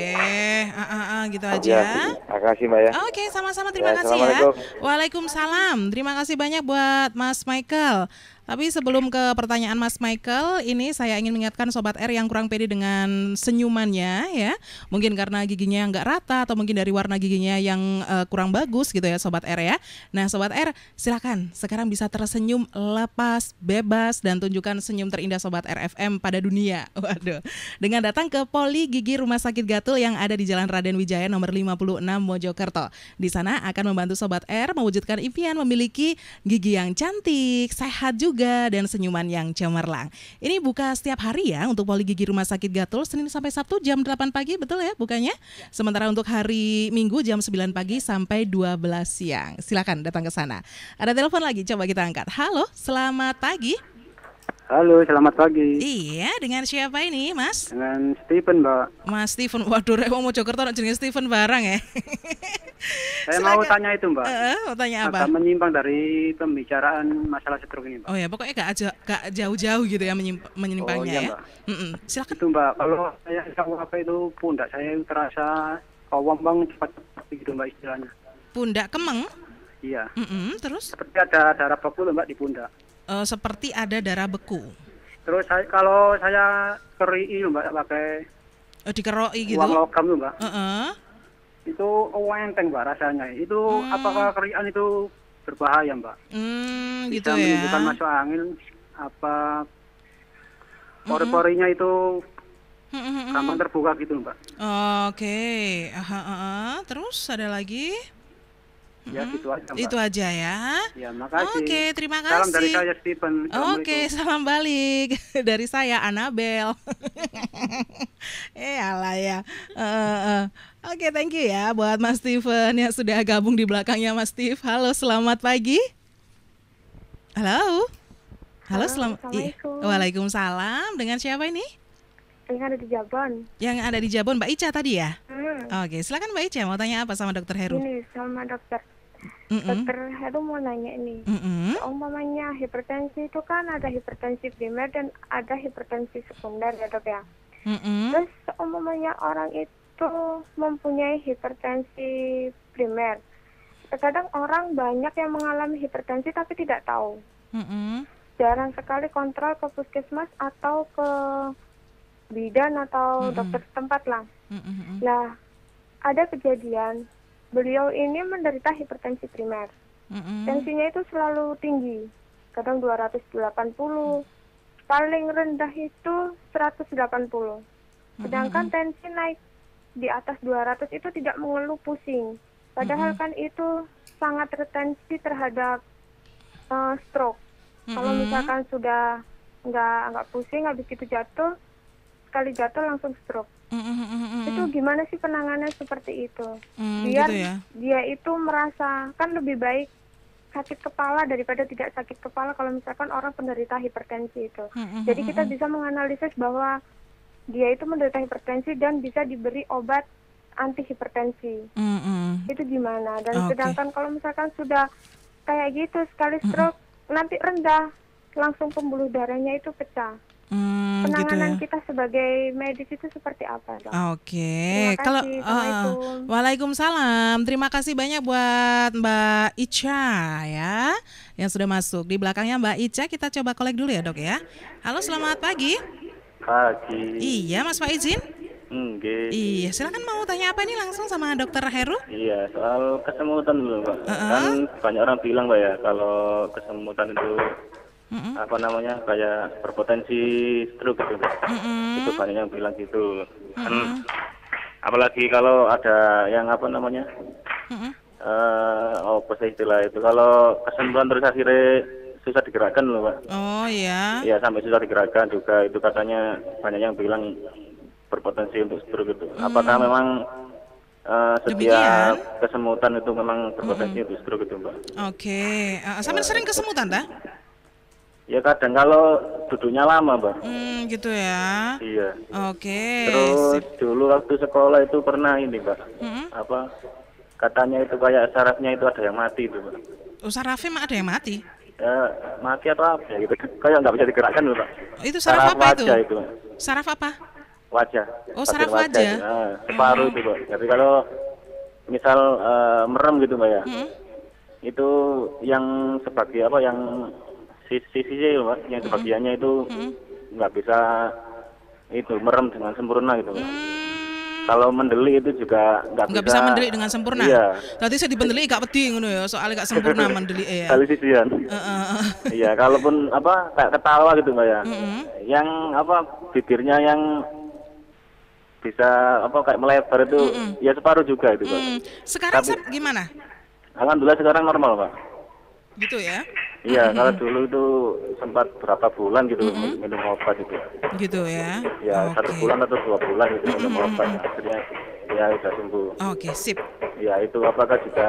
Gitu aja. Terima kasih, Mbak ya. Oke, sama-sama, terima kasih ya. Waalaikumsalam. Terima kasih banyak buat Mas Michael. Tapi sebelum ke pertanyaan Mas Michael, ini saya ingin mengingatkan Sobat R yang kurang pede dengan senyumannya ya. Mungkin karena giginya nggak rata atau mungkin dari warna giginya yang kurang bagus gitu ya Sobat R ya. Nah Sobat R, silakan sekarang bisa tersenyum lepas, bebas dan tunjukkan senyum terindah Sobat RFM pada dunia. Waduh. Dengan datang ke Poli Gigi Rumah Sakit Gatul yang ada di Jalan Raden Wijaya nomor 56 Mojokerto. Di sana akan membantu Sobat R mewujudkan impian memiliki gigi yang cantik, sehat juga dan senyuman yang cemerlang. Ini buka setiap hari ya untuk Poli Gigi Rumah Sakit Gatul, Senin sampai Sabtu jam 8 pagi, betul ya bukanya? Sementara untuk hari Minggu jam 9 pagi sampai 12 siang. Silakan datang ke sana. Ada telepon lagi, coba kita angkat. Halo, selamat pagi. Halo, selamat pagi. Iya, dengan siapa ini, Mas? Dengan Stephen, Mbak. Mas Stephen, waduh, rek wong Mojokerto nek jenenge Stephen barang ya. Saya mau tanya itu, Mbak. Mau tanya apa? Agak menyimpang dari pembicaraan masalah stroke ini, Mbak. Oh ya, pokoknya gak jauh-jauh gitu ya menyimpangnya ya. Mbak. Silakan. Itu, Mbak, kalau saya apa itu pundak saya terasa kawang cepat gitu, Mbak, istilahnya. Pundak kemeng? Iya. Terus? Seperti ada darah beku, Mbak, di pundak. Seperti ada darah beku. Terus kalau saya keri, Mbak, pakai dikeroi gitu. uang logam tuh, Mbak. Itu enteng, Mbak, rasanya. Itu apakah kerian itu berbahaya, Mbak? Gitu Bisa ya. menimbulkan masuk angin, apa pori-porinya itu gampang terbuka gitu, Mbak. Oke. Terus ada lagi? Ya gitu aja, Mbak. Itu aja ya. Ya, makasih. Oke, terima kasih. Salam dari saya, Stephen. Oke, salam balik dari saya, Anabel. Alah ya. Oke, thank you ya buat Mas Stephen yang sudah gabung di belakangnya Mas Steve. Halo, selamat pagi. Halo. Halo, selamat. Waalaikumsalam. Dengan siapa ini? Yang ada di Jabon. Yang ada di Jabon, Mbak Ica tadi ya? Oke, silakan Mbak Ica, mau tanya apa sama Dokter Heru? Ini sama dokter. Dokter Heru mau nanya ini. Umpamanya hipertensi itu kan ada hipertensi primer dan ada hipertensi sekunder ya, Dok ya. Terus umpamanya orang itu mempunyai hipertensi primer. Terkadang orang banyak yang mengalami hipertensi tapi tidak tahu. Jarang sekali kontrol ke puskesmas atau ke bidan atau dokter setempat lah. Nah, ada kejadian beliau ini menderita hipertensi primer. Tensinya itu selalu tinggi, kadang 280, paling rendah itu 180. Sedangkan tensi naik di atas 200 itu tidak mengeluh pusing. Padahal kan itu sangat retensi terhadap stroke. Kalau misalkan sudah nggak pusing, habis itu jatuh, sekali jatuh langsung stroke. Itu gimana sih penanganan seperti itu? Biar gitu ya? Dia itu merasa kan lebih baik sakit kepala daripada tidak sakit kepala kalau misalkan orang penderita hipertensi itu. Jadi kita bisa menganalisis bahwa dia itu menderita hipertensi dan bisa diberi obat anti hipertensi. Itu gimana? Dan sedangkan kalau misalkan sudah kayak gitu sekali stroke nanti rendah, langsung pembuluh darahnya itu pecah. Penanganan gitu ya? kita sebagai medis itu seperti apa, Dok? Oke, kalau Waalaikumsalam. Terima kasih banyak buat Mbak Ica ya yang sudah masuk. Di belakangnya Mbak Ica kita coba kolek dulu ya, Dok ya. Halo, selamat pagi. Pagi. Iya, Mas Pak izin? Iya, silakan mau tanya apa ini langsung sama Dokter Heru? Iya, soal kesemutan dulu, Pak. Kan banyak orang bilang, Pak, ya, kalau kesemutan itu apa namanya kayak berpotensi stroke gitu. Itu banyak yang bilang gitu. Kan apalagi kalau ada yang apa namanya apa sih istilah itu, kalau kesemutan terus akhirnya susah digerakkan loh, Pak. Oh iya. Iya, sampai susah digerakkan juga, itu katanya banyak yang bilang berpotensi untuk stroke itu. Apakah memang setiap kesemutan itu memang berpotensi untuk stroke itu, Mbak? Oke. Sampai sering kesemutan, dah? Ya kadang kalau duduknya lama, Mbak. Gitu ya. Iya. Oke. Terus dulu waktu sekolah itu pernah ini, Mbak. Apa? Katanya itu kayak sarafnya itu ada yang mati itu, Mbak. Oh, sarafnya ada yang mati? Ya, mati atau apa ya gitu. Kayak nggak bisa digerakkan loh, Pak. Itu saraf apa itu? Wajah itu. Saraf apa? Wajah. Oh, saraf wajah. Separuh itu, Mbak. Jadi kalau misal merem gitu, Mbak ya. Itu yang sebagai apa yang sisi Mbak, yang sebagiannya itu nggak bisa itu merem dengan sempurna gitu, Mbak. Kalau mendelik itu juga nggak bisa mendelik dengan sempurna. Iya. Tadi saya dipendelik gak peti ngono ya, soalnya gak sempurna mendelik ya. Kali sisian. Iya, kalaupun apa kayak ketawa gitu, Mbak ya. Yang apa bibirnya yang bisa apa kayak melebar itu ya separuh juga itu, Pak. Sekarang gimana? Alhamdulillah sekarang normal, Pak. Gitu ya? Iya, kalau dulu itu sempat berapa bulan gitu minum obat itu. Gitu ya? Ya, 1 bulan atau 2 bulan gitu minum obat. Akhirnya ya udah sembuh. Oke, sip. Ya, itu apakah juga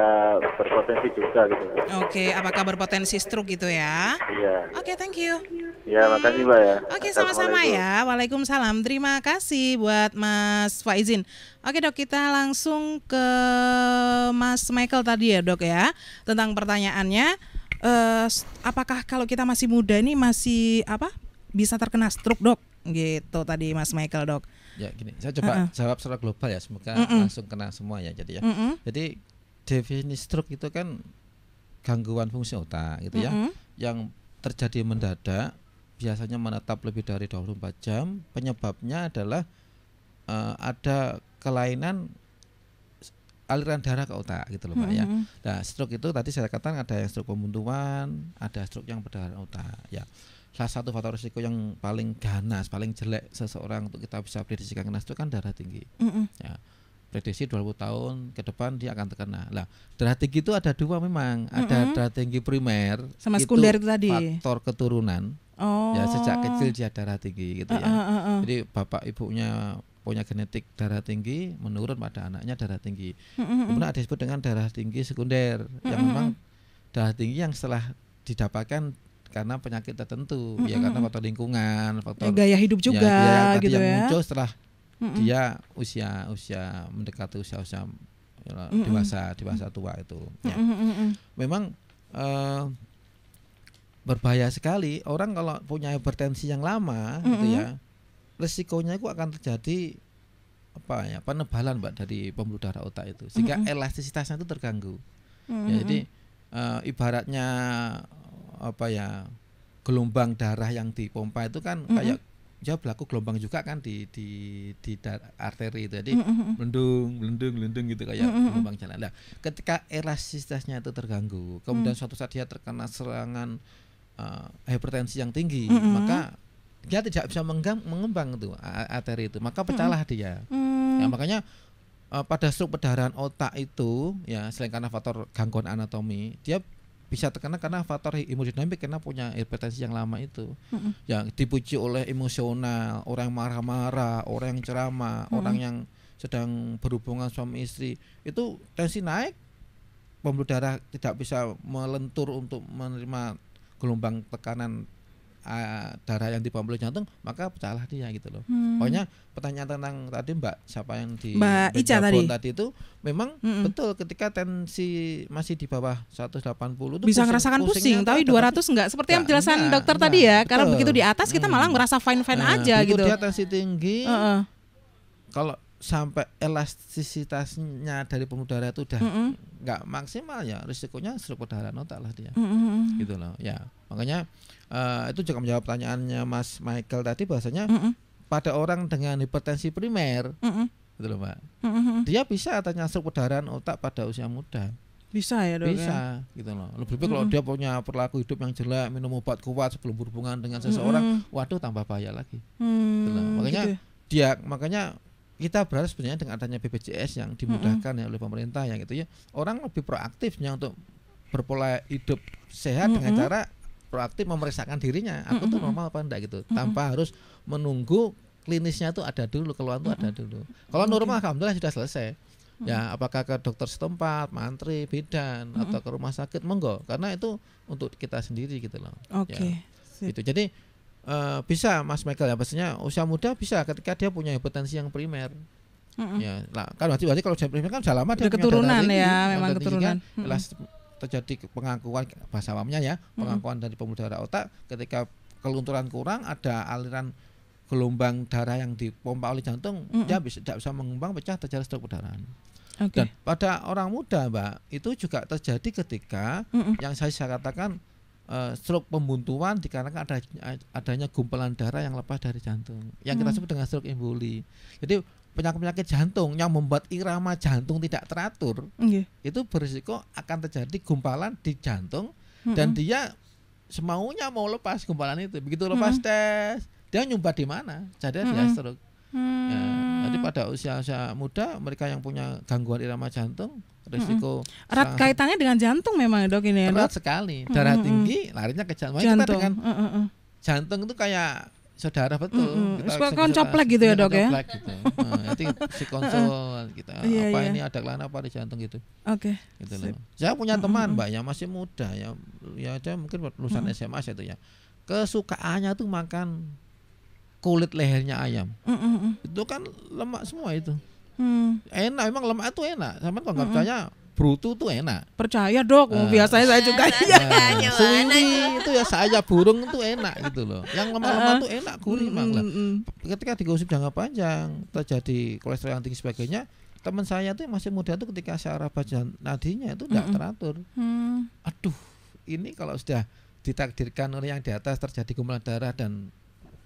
berpotensi juga gitu. Oke, apakah berpotensi stroke gitu ya? Iya. Oke, thank you. Ya, makasih Mbak ya. Oke, sama-sama ya. Waalaikumsalam. Terima kasih buat Mas Faizin. Oke dok, kita langsung ke Mas Michael tadi ya dok ya. Tentang pertanyaannya, apakah kalau kita masih muda ini masih bisa terkena stroke dok? Gitu tadi Mas Michael dok. Ya gini, saya coba jawab secara global ya, semoga langsung kena semua ya. Jadi jadi definisi stroke itu kan gangguan fungsi otak gitu ya, yang terjadi mendadak, biasanya menetap lebih dari 24 jam. Penyebabnya adalah ada kelainan aliran darah ke otak gitu loh Pak ya. Nah, stroke itu tadi saya katakan ada yang stroke pembuntuan, ada stroke yang perdarahan otak ya. Salah satu faktor risiko yang paling ganas, paling jelek seseorang untuk kita bisa prediksikan kena stroke kan darah tinggi. Ya. Prediksi 20 tahun ke depan dia akan terkena. Lah, darah tinggi itu ada dua memang, ada darah tinggi primer sama sekunder itu tadi. Faktor keturunan. Ya sejak kecil dia darah tinggi gitu ya. Jadi bapak ibunya punya genetik darah tinggi, menurun pada anaknya darah tinggi. Kemudian ada disebut dengan darah tinggi sekunder, yang memang darah tinggi yang setelah didapatkan karena penyakit tertentu, ya karena faktor lingkungan, faktor gaya hidup juga gitu yang ya. Muncul setelah dia usia mendekati usia dewasa tua itu. Ya. Memang berbahaya sekali orang kalau punya hipertensi yang lama gitu ya, resikonya itu akan terjadi penebalan Mbak dari pembuluh darah otak itu, sehingga elastisitasnya itu terganggu. Ya, jadi ibaratnya gelombang darah yang dipompa itu kan kayak dia berlaku gelombang juga kan di arteri itu, jadi melendung gitu kayak gelombang jalan. Nah, ketika elastisitasnya itu terganggu, kemudian suatu saat dia terkena serangan hipertensi yang tinggi, maka dia tidak bisa mengembang tuh arteri itu, maka pecahlah dia. Ya, makanya pada stroke perdarahan otak itu ya, selain karena faktor gangguan anatomi, dia bisa terkena karena faktor hemodinamik, karena punya hipertensi yang lama itu, yang dipuji oleh emosional, orang yang marah-marah, orang yang ceramah, orang yang sedang berhubungan suami istri, itu tensi naik, pembuluh darah tidak bisa melentur untuk menerima gelombang tekanan darah yang di pembuluh jantung, maka pecahlah dia gitu loh. Pokoknya pertanyaan tentang tadi Mbak siapa yang di Mbak Ica tadi itu memang betul, ketika tensi masih di bawah 180 itu bisa ngerasakan pusing, tapi 200 enggak, seperti yang penjelasan dokter tadi ya. Kalau begitu di atas kita malah merasa fine-fine aja gitu. Dia tensi tinggi, kalau sampai elastisitasnya dari pembuluh darah itu udah nggak maksimal, ya risikonya stroke perdarahan otak lah dia, gitu loh. Ya makanya itu juga menjawab pertanyaannya Mas Michael tadi, bahasanya pada orang dengan hipertensi primer, gitu loh Mbak, dia bisa ternyata stroke perdarahan otak pada usia muda. Bisa ya dok? Bisa gitu loh. Lebih baik kalau dia punya perilaku hidup yang jelek, minum obat kuat sebelum berhubungan dengan seseorang, waduh tambah bahaya lagi. Gitu loh. Makanya gitu. Makanya kita berharap sebenarnya dengan adanya BPJS yang dimudahkan ya oleh pemerintah yang gitu ya, orang lebih proaktifnya untuk berpola hidup sehat dengan cara proaktif memeriksakan dirinya, aku tuh normal apa enggak gitu, tanpa harus menunggu klinisnya tuh ada dulu, keluhan tuh ada dulu. Kalau normal alhamdulillah sudah selesai. Ya, apakah ke dokter setempat, mantri, bidan, atau ke rumah sakit, monggo, karena itu untuk kita sendiri gitu loh. Oke. Ya, gitu. Jadi bisa Mas Michael ya, maksudnya usia muda bisa ketika dia punya hipertensi yang primer. Ya, lah kan berarti kalau dia primer kan sudah lama dia keturunan ya, memang keturunan. Kan, terjadi pengakuan bahasa awamnya ya, pengakuan dari pembuluh darah otak, ketika kelunturan kurang, ada aliran gelombang darah yang dipompa oleh jantung, dia tidak bisa mengembang, pecah, terjadi stroke perdarahan. Dan pada orang muda Mbak, itu juga terjadi ketika yang saya katakan stroke pembuntuan dikarenakan adanya gumpalan darah yang lepas dari jantung, yang kita sebut dengan stroke emboli. Jadi penyakit jantung yang membuat irama jantung tidak teratur, itu berisiko akan terjadi gumpalan di jantung, dan dia semaunya mau lepas gumpalan itu. Begitu lepas tes, dia nyumbat di mana, jadi dia stroke. Ya, jadi pada usia muda, mereka yang punya gangguan irama jantung, risiko erat kaitannya dengan jantung memang dok ini. Erat sekali, darah tinggi larinya ke jantung. Kita dengan jantung itu kayak saudara betul. Kita suka koncoplek gitu ya dok ya. Gitu. Nanti si konsul kita ini ada kelainan apa di jantung gitu. Gitu loh. Saya punya teman Mbak yang masih muda ya dia mungkin lulusan SMA itu ya. kesukaannya tuh makan kulit lehernya ayam. Itu kan lemak semua itu. Enak, memang lemak itu enak. Sama kalau nggak percaya, brutu tuh enak. Percaya Dok, biasanya saya juga. Suwi itu ya sayap burung itu enak gitu loh. Yang lemak-lemak tuh enak, gurih banget. Ketika digosip jangka panjang terjadi kolesterol yang tinggi sebagainya, teman saya tuh masih muda tuh ketika syaraf nadinya itu tidak teratur. Aduh, ini kalau sudah ditakdirkan oleh yang di atas terjadi gumpalan darah dan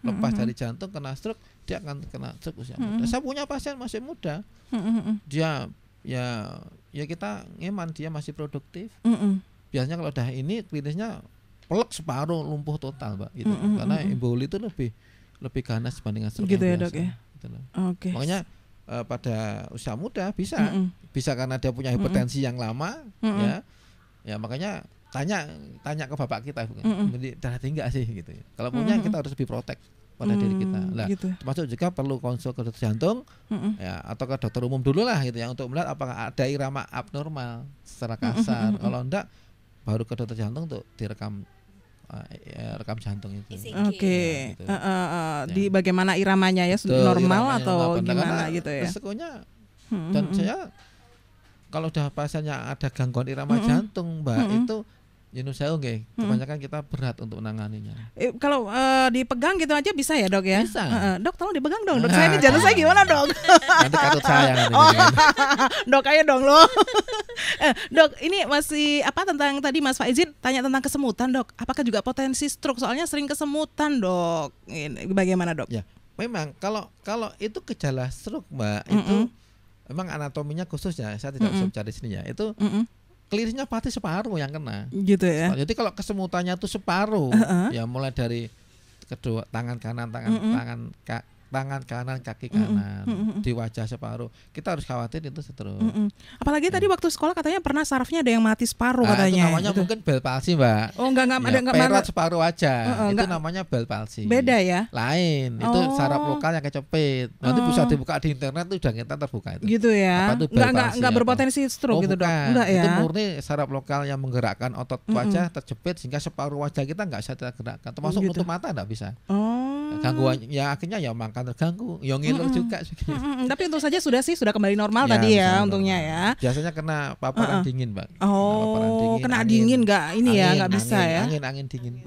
lepas dari jantung kena stroke, dia akan kena stroke usia muda. Saya punya pasien masih muda, dia ya kita ngeman dia masih produktif. Biasanya kalau udah ini klinisnya pelek separuh, lumpuh total, Mbak, gitu. Karena emboli itu lebih ganas dibandingkan stroke gitu ya, biasa, Dok ya. gitu loh. Okay. Makanya pada usia muda bisa karena dia punya hipertensi yang lama, ya makanya tanya ke bapak kita, darah tinggi sih gitu ya. Kalau punya kita harus lebih protek pada diri kita. Lah, gitu. termasuk juga perlu konsul ke dokter jantung, ya, atau ke dokter umum dulu lah gitu ya, untuk melihat apakah ada irama abnormal secara kasar. Kalau enggak, baru ke dokter jantung untuk direkam rekam jantung itu. Oke. Ya, gitu. Di bagaimana iramanya ya, normal atau gimana gitu ya. Resikonya dan saya kalau udah pasiennya ada gangguan irama jantung, Mbak, itu saya kebanyakan kita berat untuk menanganinya. Kalau dipegang gitu aja bisa ya, Dok ya? Bisa. Dok, tolong dipegang dong. Dok, saya ini jantung saya gimana, Dok? Nanti katut saya nanti. Dok, ayo dong lo. Dok, ini masih tentang tadi Mas Faizin tanya tentang kesemutan, Dok. Apakah juga potensi stroke? Soalnya sering kesemutan, Dok. Ini bagaimana, Dok? Ya, memang kalau itu gejala stroke, Mbak, itu memang anatominya khususnya saya tidak bisa bicara di sini ya. Itu klinisnya pasti separuh yang kena. Gitu ya. Jadi kalau kesemutannya itu separuh, ya mulai dari kedua tangan kanan, tangan kanan, kaki kanan, di wajah separuh. Kita harus khawatir itu stroke. Apalagi tadi waktu sekolah katanya pernah sarafnya ada yang mati separuh katanya. Itu namanya gitu. Mungkin Bell palsy, Mbak. Oh, enggak perat separuh wajah. Itu namanya Bell palsy. Beda ya? Lain. Itu saraf lokal yang kecepit. Nanti bisa dibuka di internet, itu udah kita terbuka itu. Gitu ya. Enggak berpotensi stroke gitu, Dok. Enggak ya. Itu murni saraf lokal yang menggerakkan otot wajah terjepit sehingga separuh wajah kita enggak bisa tergerakkan. Termasuk nutup mata enggak bisa. Gangguan ya akhirnya ya makan terganggu, ya ngiler juga. Tapi untung saja sudah kembali normal tadi ya, untungnya ya. Biasanya kena paparan dingin, Mbak. Kena dingin nggak ini ya, nggak bisa ya. Angin dingin.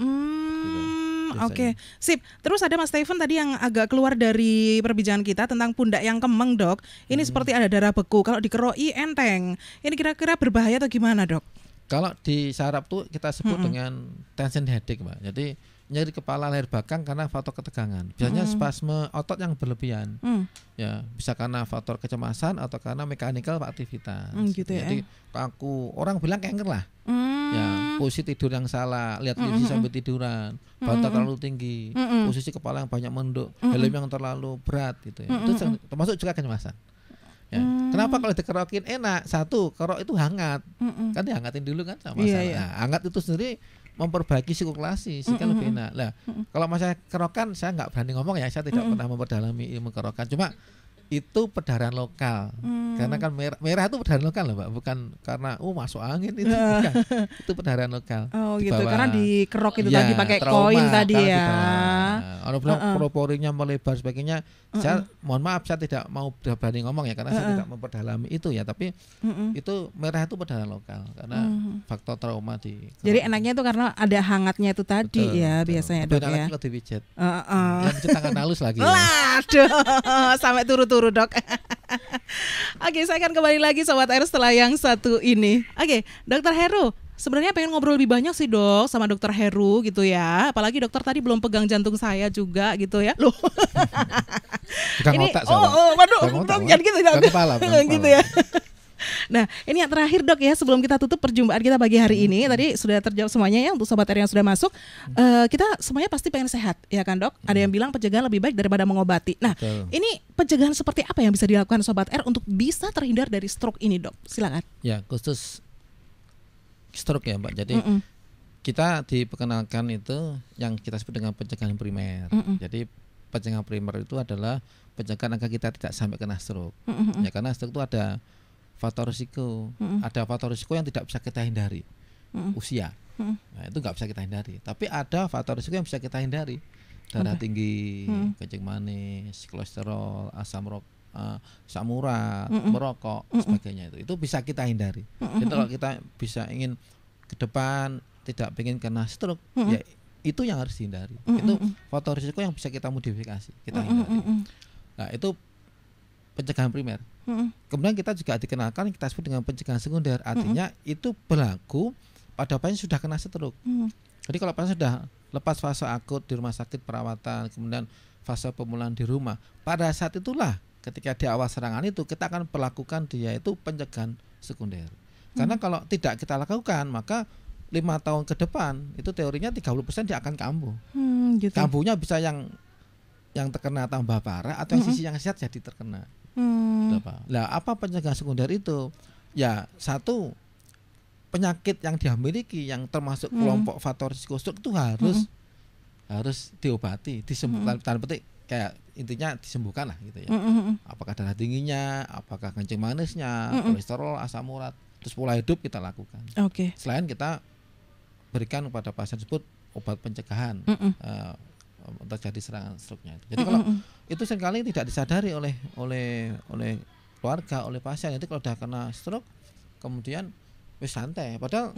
Oke, sip. Terus ada Mas Steven tadi yang agak keluar dari perbincangan kita tentang pundak yang kemeng, Dok. Ini seperti ada darah beku. Kalau dikeroi enteng. Ini kira-kira berbahaya atau gimana, Dok? Kalau di saraf tuh kita sebut dengan tension headache, Mbak. Jadi nyeri kepala, leher belakang karena faktor ketegangan. Biasanya spasme otot yang berlebihan. Ya, bisa karena faktor kecemasan atau karena mechanical aktivitas. Gitu ya. Jadi kaku, orang bilang kanker lah. Ya, posisi tidur yang salah, lihat televisi sambil tiduran, bantal terlalu tinggi, posisi kepala yang banyak menduk, helm yang terlalu berat gitu ya. Itu termasuk juga kecemasan. Ya. Kenapa kalau dikerokin enak? Satu, kerok itu hangat. Kan dihangatin dulu kan sama masalah. Nah, hangat itu sendiri memperbaiki sirkulasi sehingga lebih enak. Lah, kalau masalah kerokan saya nggak berani ngomong ya, saya tidak pernah memperdalami ilmu kerokan. Cuma itu perdarahan lokal. Karena kan merah itu perdarahan lokal loh, Mbak, bukan karena masuk angin itu bukan. Itu perdarahan lokal. Oh, gitu. Karena dikerok itu tadi pakai koin tadi ya. Kalau bilang proporinya melebar sebagainya, saya mohon maaf saya tidak mau berani ngomong ya karena saya tidak memperdalami itu ya, tapi itu merah itu perdarahan lokal karena faktor trauma di. Jadi enaknya itu karena ada hangatnya itu tadi ya, biasanya, Dok ya. Kalau dipijet. Yang pijet tangan halus lagi. Aduh, sampai turu-turu, Dok. Oke, saya akan kembali lagi Sobat R setelah yang satu ini. Oke, Dokter Heru. Sebenarnya pengen ngobrol lebih banyak sih, Dok, sama Dokter Heru gitu ya. Apalagi dokter tadi belum pegang jantung saya juga gitu ya. Loh. Pegang otak saya. Waduh, jangan gitu, Dok. Kepala. Gitu ya. Nah, ini yang terakhir, Dok ya, sebelum kita tutup perjumpaan kita pagi hari ini. Tadi sudah terjawab semuanya ya untuk Sobat R yang sudah masuk. Kita semuanya pasti pengen sehat, ya kan, Dok? Ada yang bilang pencegahan lebih baik daripada mengobati. Nah, ini pencegahan seperti apa yang bisa dilakukan Sobat R untuk bisa terhindar dari stroke ini, Dok? Silakan. Ya, khusus stroke ya, Mbak. Jadi kita diperkenalkan itu yang kita sebut dengan pencegahan primer. Jadi pencegahan primer itu adalah pencegahan agar kita tidak sampai kena stroke. Ya, karena stroke itu ada faktor risiko. Ada faktor risiko yang tidak bisa kita hindari. Usia. Nah, itu nggak bisa kita hindari. Tapi ada faktor risiko yang bisa kita hindari. Darah tinggi, kencing manis, kolesterol, asam urat, merokok, sebagainya itu bisa kita hindari. Jadi kalau kita bisa ingin ke depan tidak ingin kena stroke, ya itu yang harus dihindari. Itu faktor risiko yang bisa kita modifikasi, kita hindari. Nah, itu pencegahan primer. Kemudian kita juga dikenalkan kita sebut dengan pencegahan sekunder. Artinya itu berlaku pada pasien sudah kena stroke. Jadi kalau pasien sudah lepas fase akut di rumah sakit perawatan, kemudian fase pemulihan di rumah, pada saat itulah ketika di awal serangan itu kita akan perlakukan dia itu pencegahan sekunder. Karena kalau tidak kita lakukan, maka 5 tahun ke depan itu teorinya 30% dia akan kambuh. Gitu. Kambuhnya bisa yang terkena tambah parah atau yang sisi yang sehat jadi terkena. Nah, apa pencegahan sekunder itu? Ya, satu, penyakit yang dia miliki yang termasuk kelompok faktor risiko stroke itu harus diobati, disembuhkan. Tanda petik kayak intinya disembuhkan lah gitu ya. Apakah darah tingginya, apakah kencing manisnya, kolesterol, asam urat, terus pola hidup kita lakukan. Selain kita berikan kepada pasien tersebut obat pencegahan terjadi serangan stroke-nya. Jadi kalau itu seringkali tidak disadari oleh keluarga, oleh pasien. Jadi kalau sudah kena stroke kemudian wis santai, padahal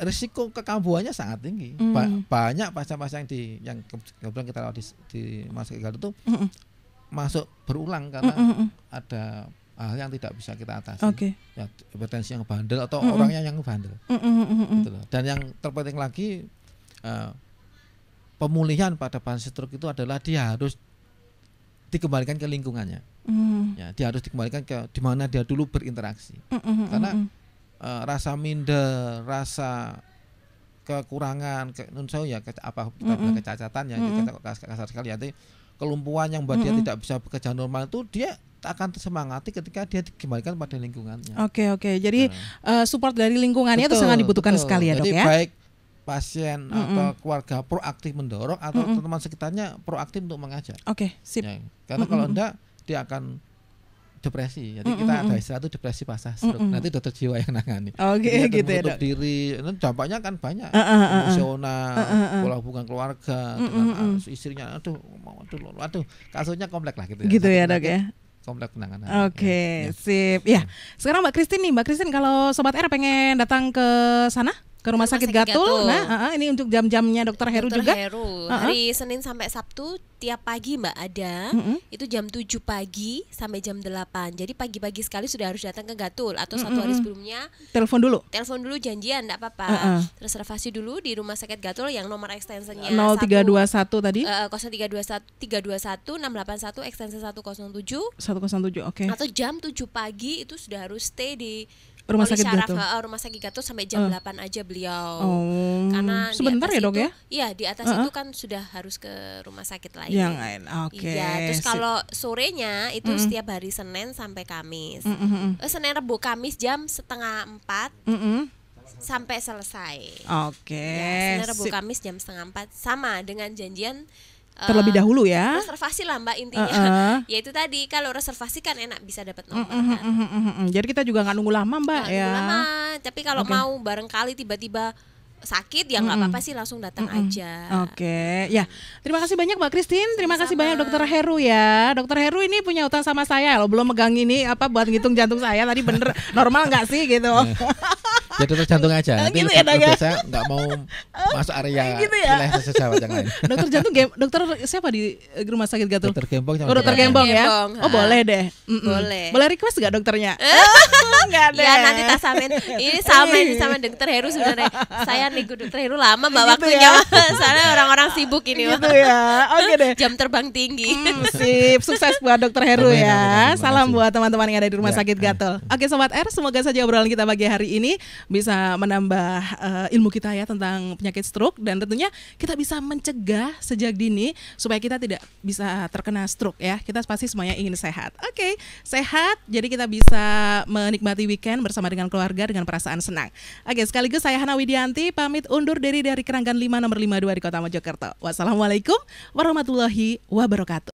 risiko kekambuhannya sangat tinggi. Banyak pasien-pasien yang kebetulan kita rawat di Rumah Sakit Gatot itu masuk berulang karena ada hal yang tidak bisa kita atasi. Ya, hipertensi yang bandel atau orangnya yang bandel. Gitu loh. Dan yang terpenting lagi pemulihan pada pasien stroke itu adalah dia harus dikembalikan ke lingkungannya. Ya, dia harus dikembalikan ke di mana dia dulu berinteraksi. Karena rasa minder, rasa kekurangan, kecacatan yang kasar sekali, artinya kelumpuhan yang membuat dia tidak bisa bekerja normal itu dia akan tersemangati ketika dia dikembalikan pada lingkungannya. Jadi support dari lingkungannya itu sangat dibutuhkan sekali ya, Dok. Jadi ya. baik pasien atau keluarga proaktif mendorong atau teman sekitarnya proaktif untuk mengajak. Sip. Ya, karena kalau enggak dia akan depresi. Jadi kita ada istilah itu depresi pasca stroke. Nanti dokter jiwa yang nangani. Gitu ya, Dok. Diri, dampaknya kan banyak. Emosional, pola hubungan keluarga dengan istrinya. Aduh, kasusnya kompleks lah gitu ya. Gitu ya, Dok ya. Kompleks penanganan. Sip. Ya. Sekarang Mbak Christine kalau Sobat R pengen datang ke sana, ke Rumah Sakit Gatul. Nah, ini untuk jam-jamnya Dokter Heru juga. Hari Senin sampai Sabtu tiap pagi Mbak ada. Itu jam 7 pagi sampai jam 8. Jadi pagi-pagi sekali sudah harus datang ke Gatul atau satu hari sebelumnya. Telepon dulu janjian enggak apa-apa. Reservasi dulu di Rumah Sakit Gatul yang nomor ekstensinya 0321 tadi. 0321 681 ekstensi 107. 107, oke. Atau jam 7 pagi itu sudah harus stay di Rumah Sakit Gatul. Rumah Sakit Gatul sampai jam 8 aja beliau. Karena sebentar ya, Dok ya? Iya, di atas itu kan sudah harus ke rumah sakit lain. Yang lain. Iya, terus kalau sorenya itu setiap hari Senin sampai Kamis. Senin, Rabu, Kamis jam 3:30 sampai selesai. Ya, Senin, Rabu, Kamis jam 3:30 sama dengan janjian terlebih dahulu ya. Reservasi lah Mbak intinya. Ya itu tadi, kalau reservasi kan enak bisa dapat nomor kan. Jadi kita juga nggak nunggu lama Mbak ya. Nunggu lama. Tapi kalau mau barangkali tiba-tiba sakit ya nggak apa-apa sih, langsung datang aja. Ya, terima kasih banyak Mbak Christine. Terima kasih banyak Dokter Heru ya. Dokter Heru ini punya utang sama saya loh, belum megang ini buat ngitung jantung saya tadi bener normal nggak sih gitu. Jadi tergantung aja. Nanti gitu ya, saya nggak mau masuk area gitu ya? wilayah sejawat yang lain. Dokter jantung, dokter siapa di Rumah Sakit Gatul? Dokter Gembong. Dokter Gembong ya. Boleh deh. Boleh request nggak dokternya? Nggak ada. Ya nanti tak samain. Ini sama Dokter Heru sebenarnya. Saya nego Dokter Heru lama Mbak waktunya. Soalnya orang-orang sibuk ini. Gitu ya. Oke deh. Jam terbang tinggi. Sip, sukses buat Dokter Heru ya. Salam buat teman-teman yang ada di Rumah Sakit Gatul. Oke Sobat R, semoga saja obrolan kita pagi hari ini bisa menambah ilmu kita ya tentang penyakit stroke, dan tentunya kita bisa mencegah sejak dini supaya kita tidak bisa terkena stroke ya. Kita pasti semuanya ingin sehat. Oke, sehat jadi kita bisa menikmati weekend bersama dengan keluarga dengan perasaan senang. Oke, sekaligus saya Hana Widianti pamit undur diri dari Keranggan 5 nomor 52 di Kota Mojokerto. Wassalamualaikum warahmatullahi wabarakatuh.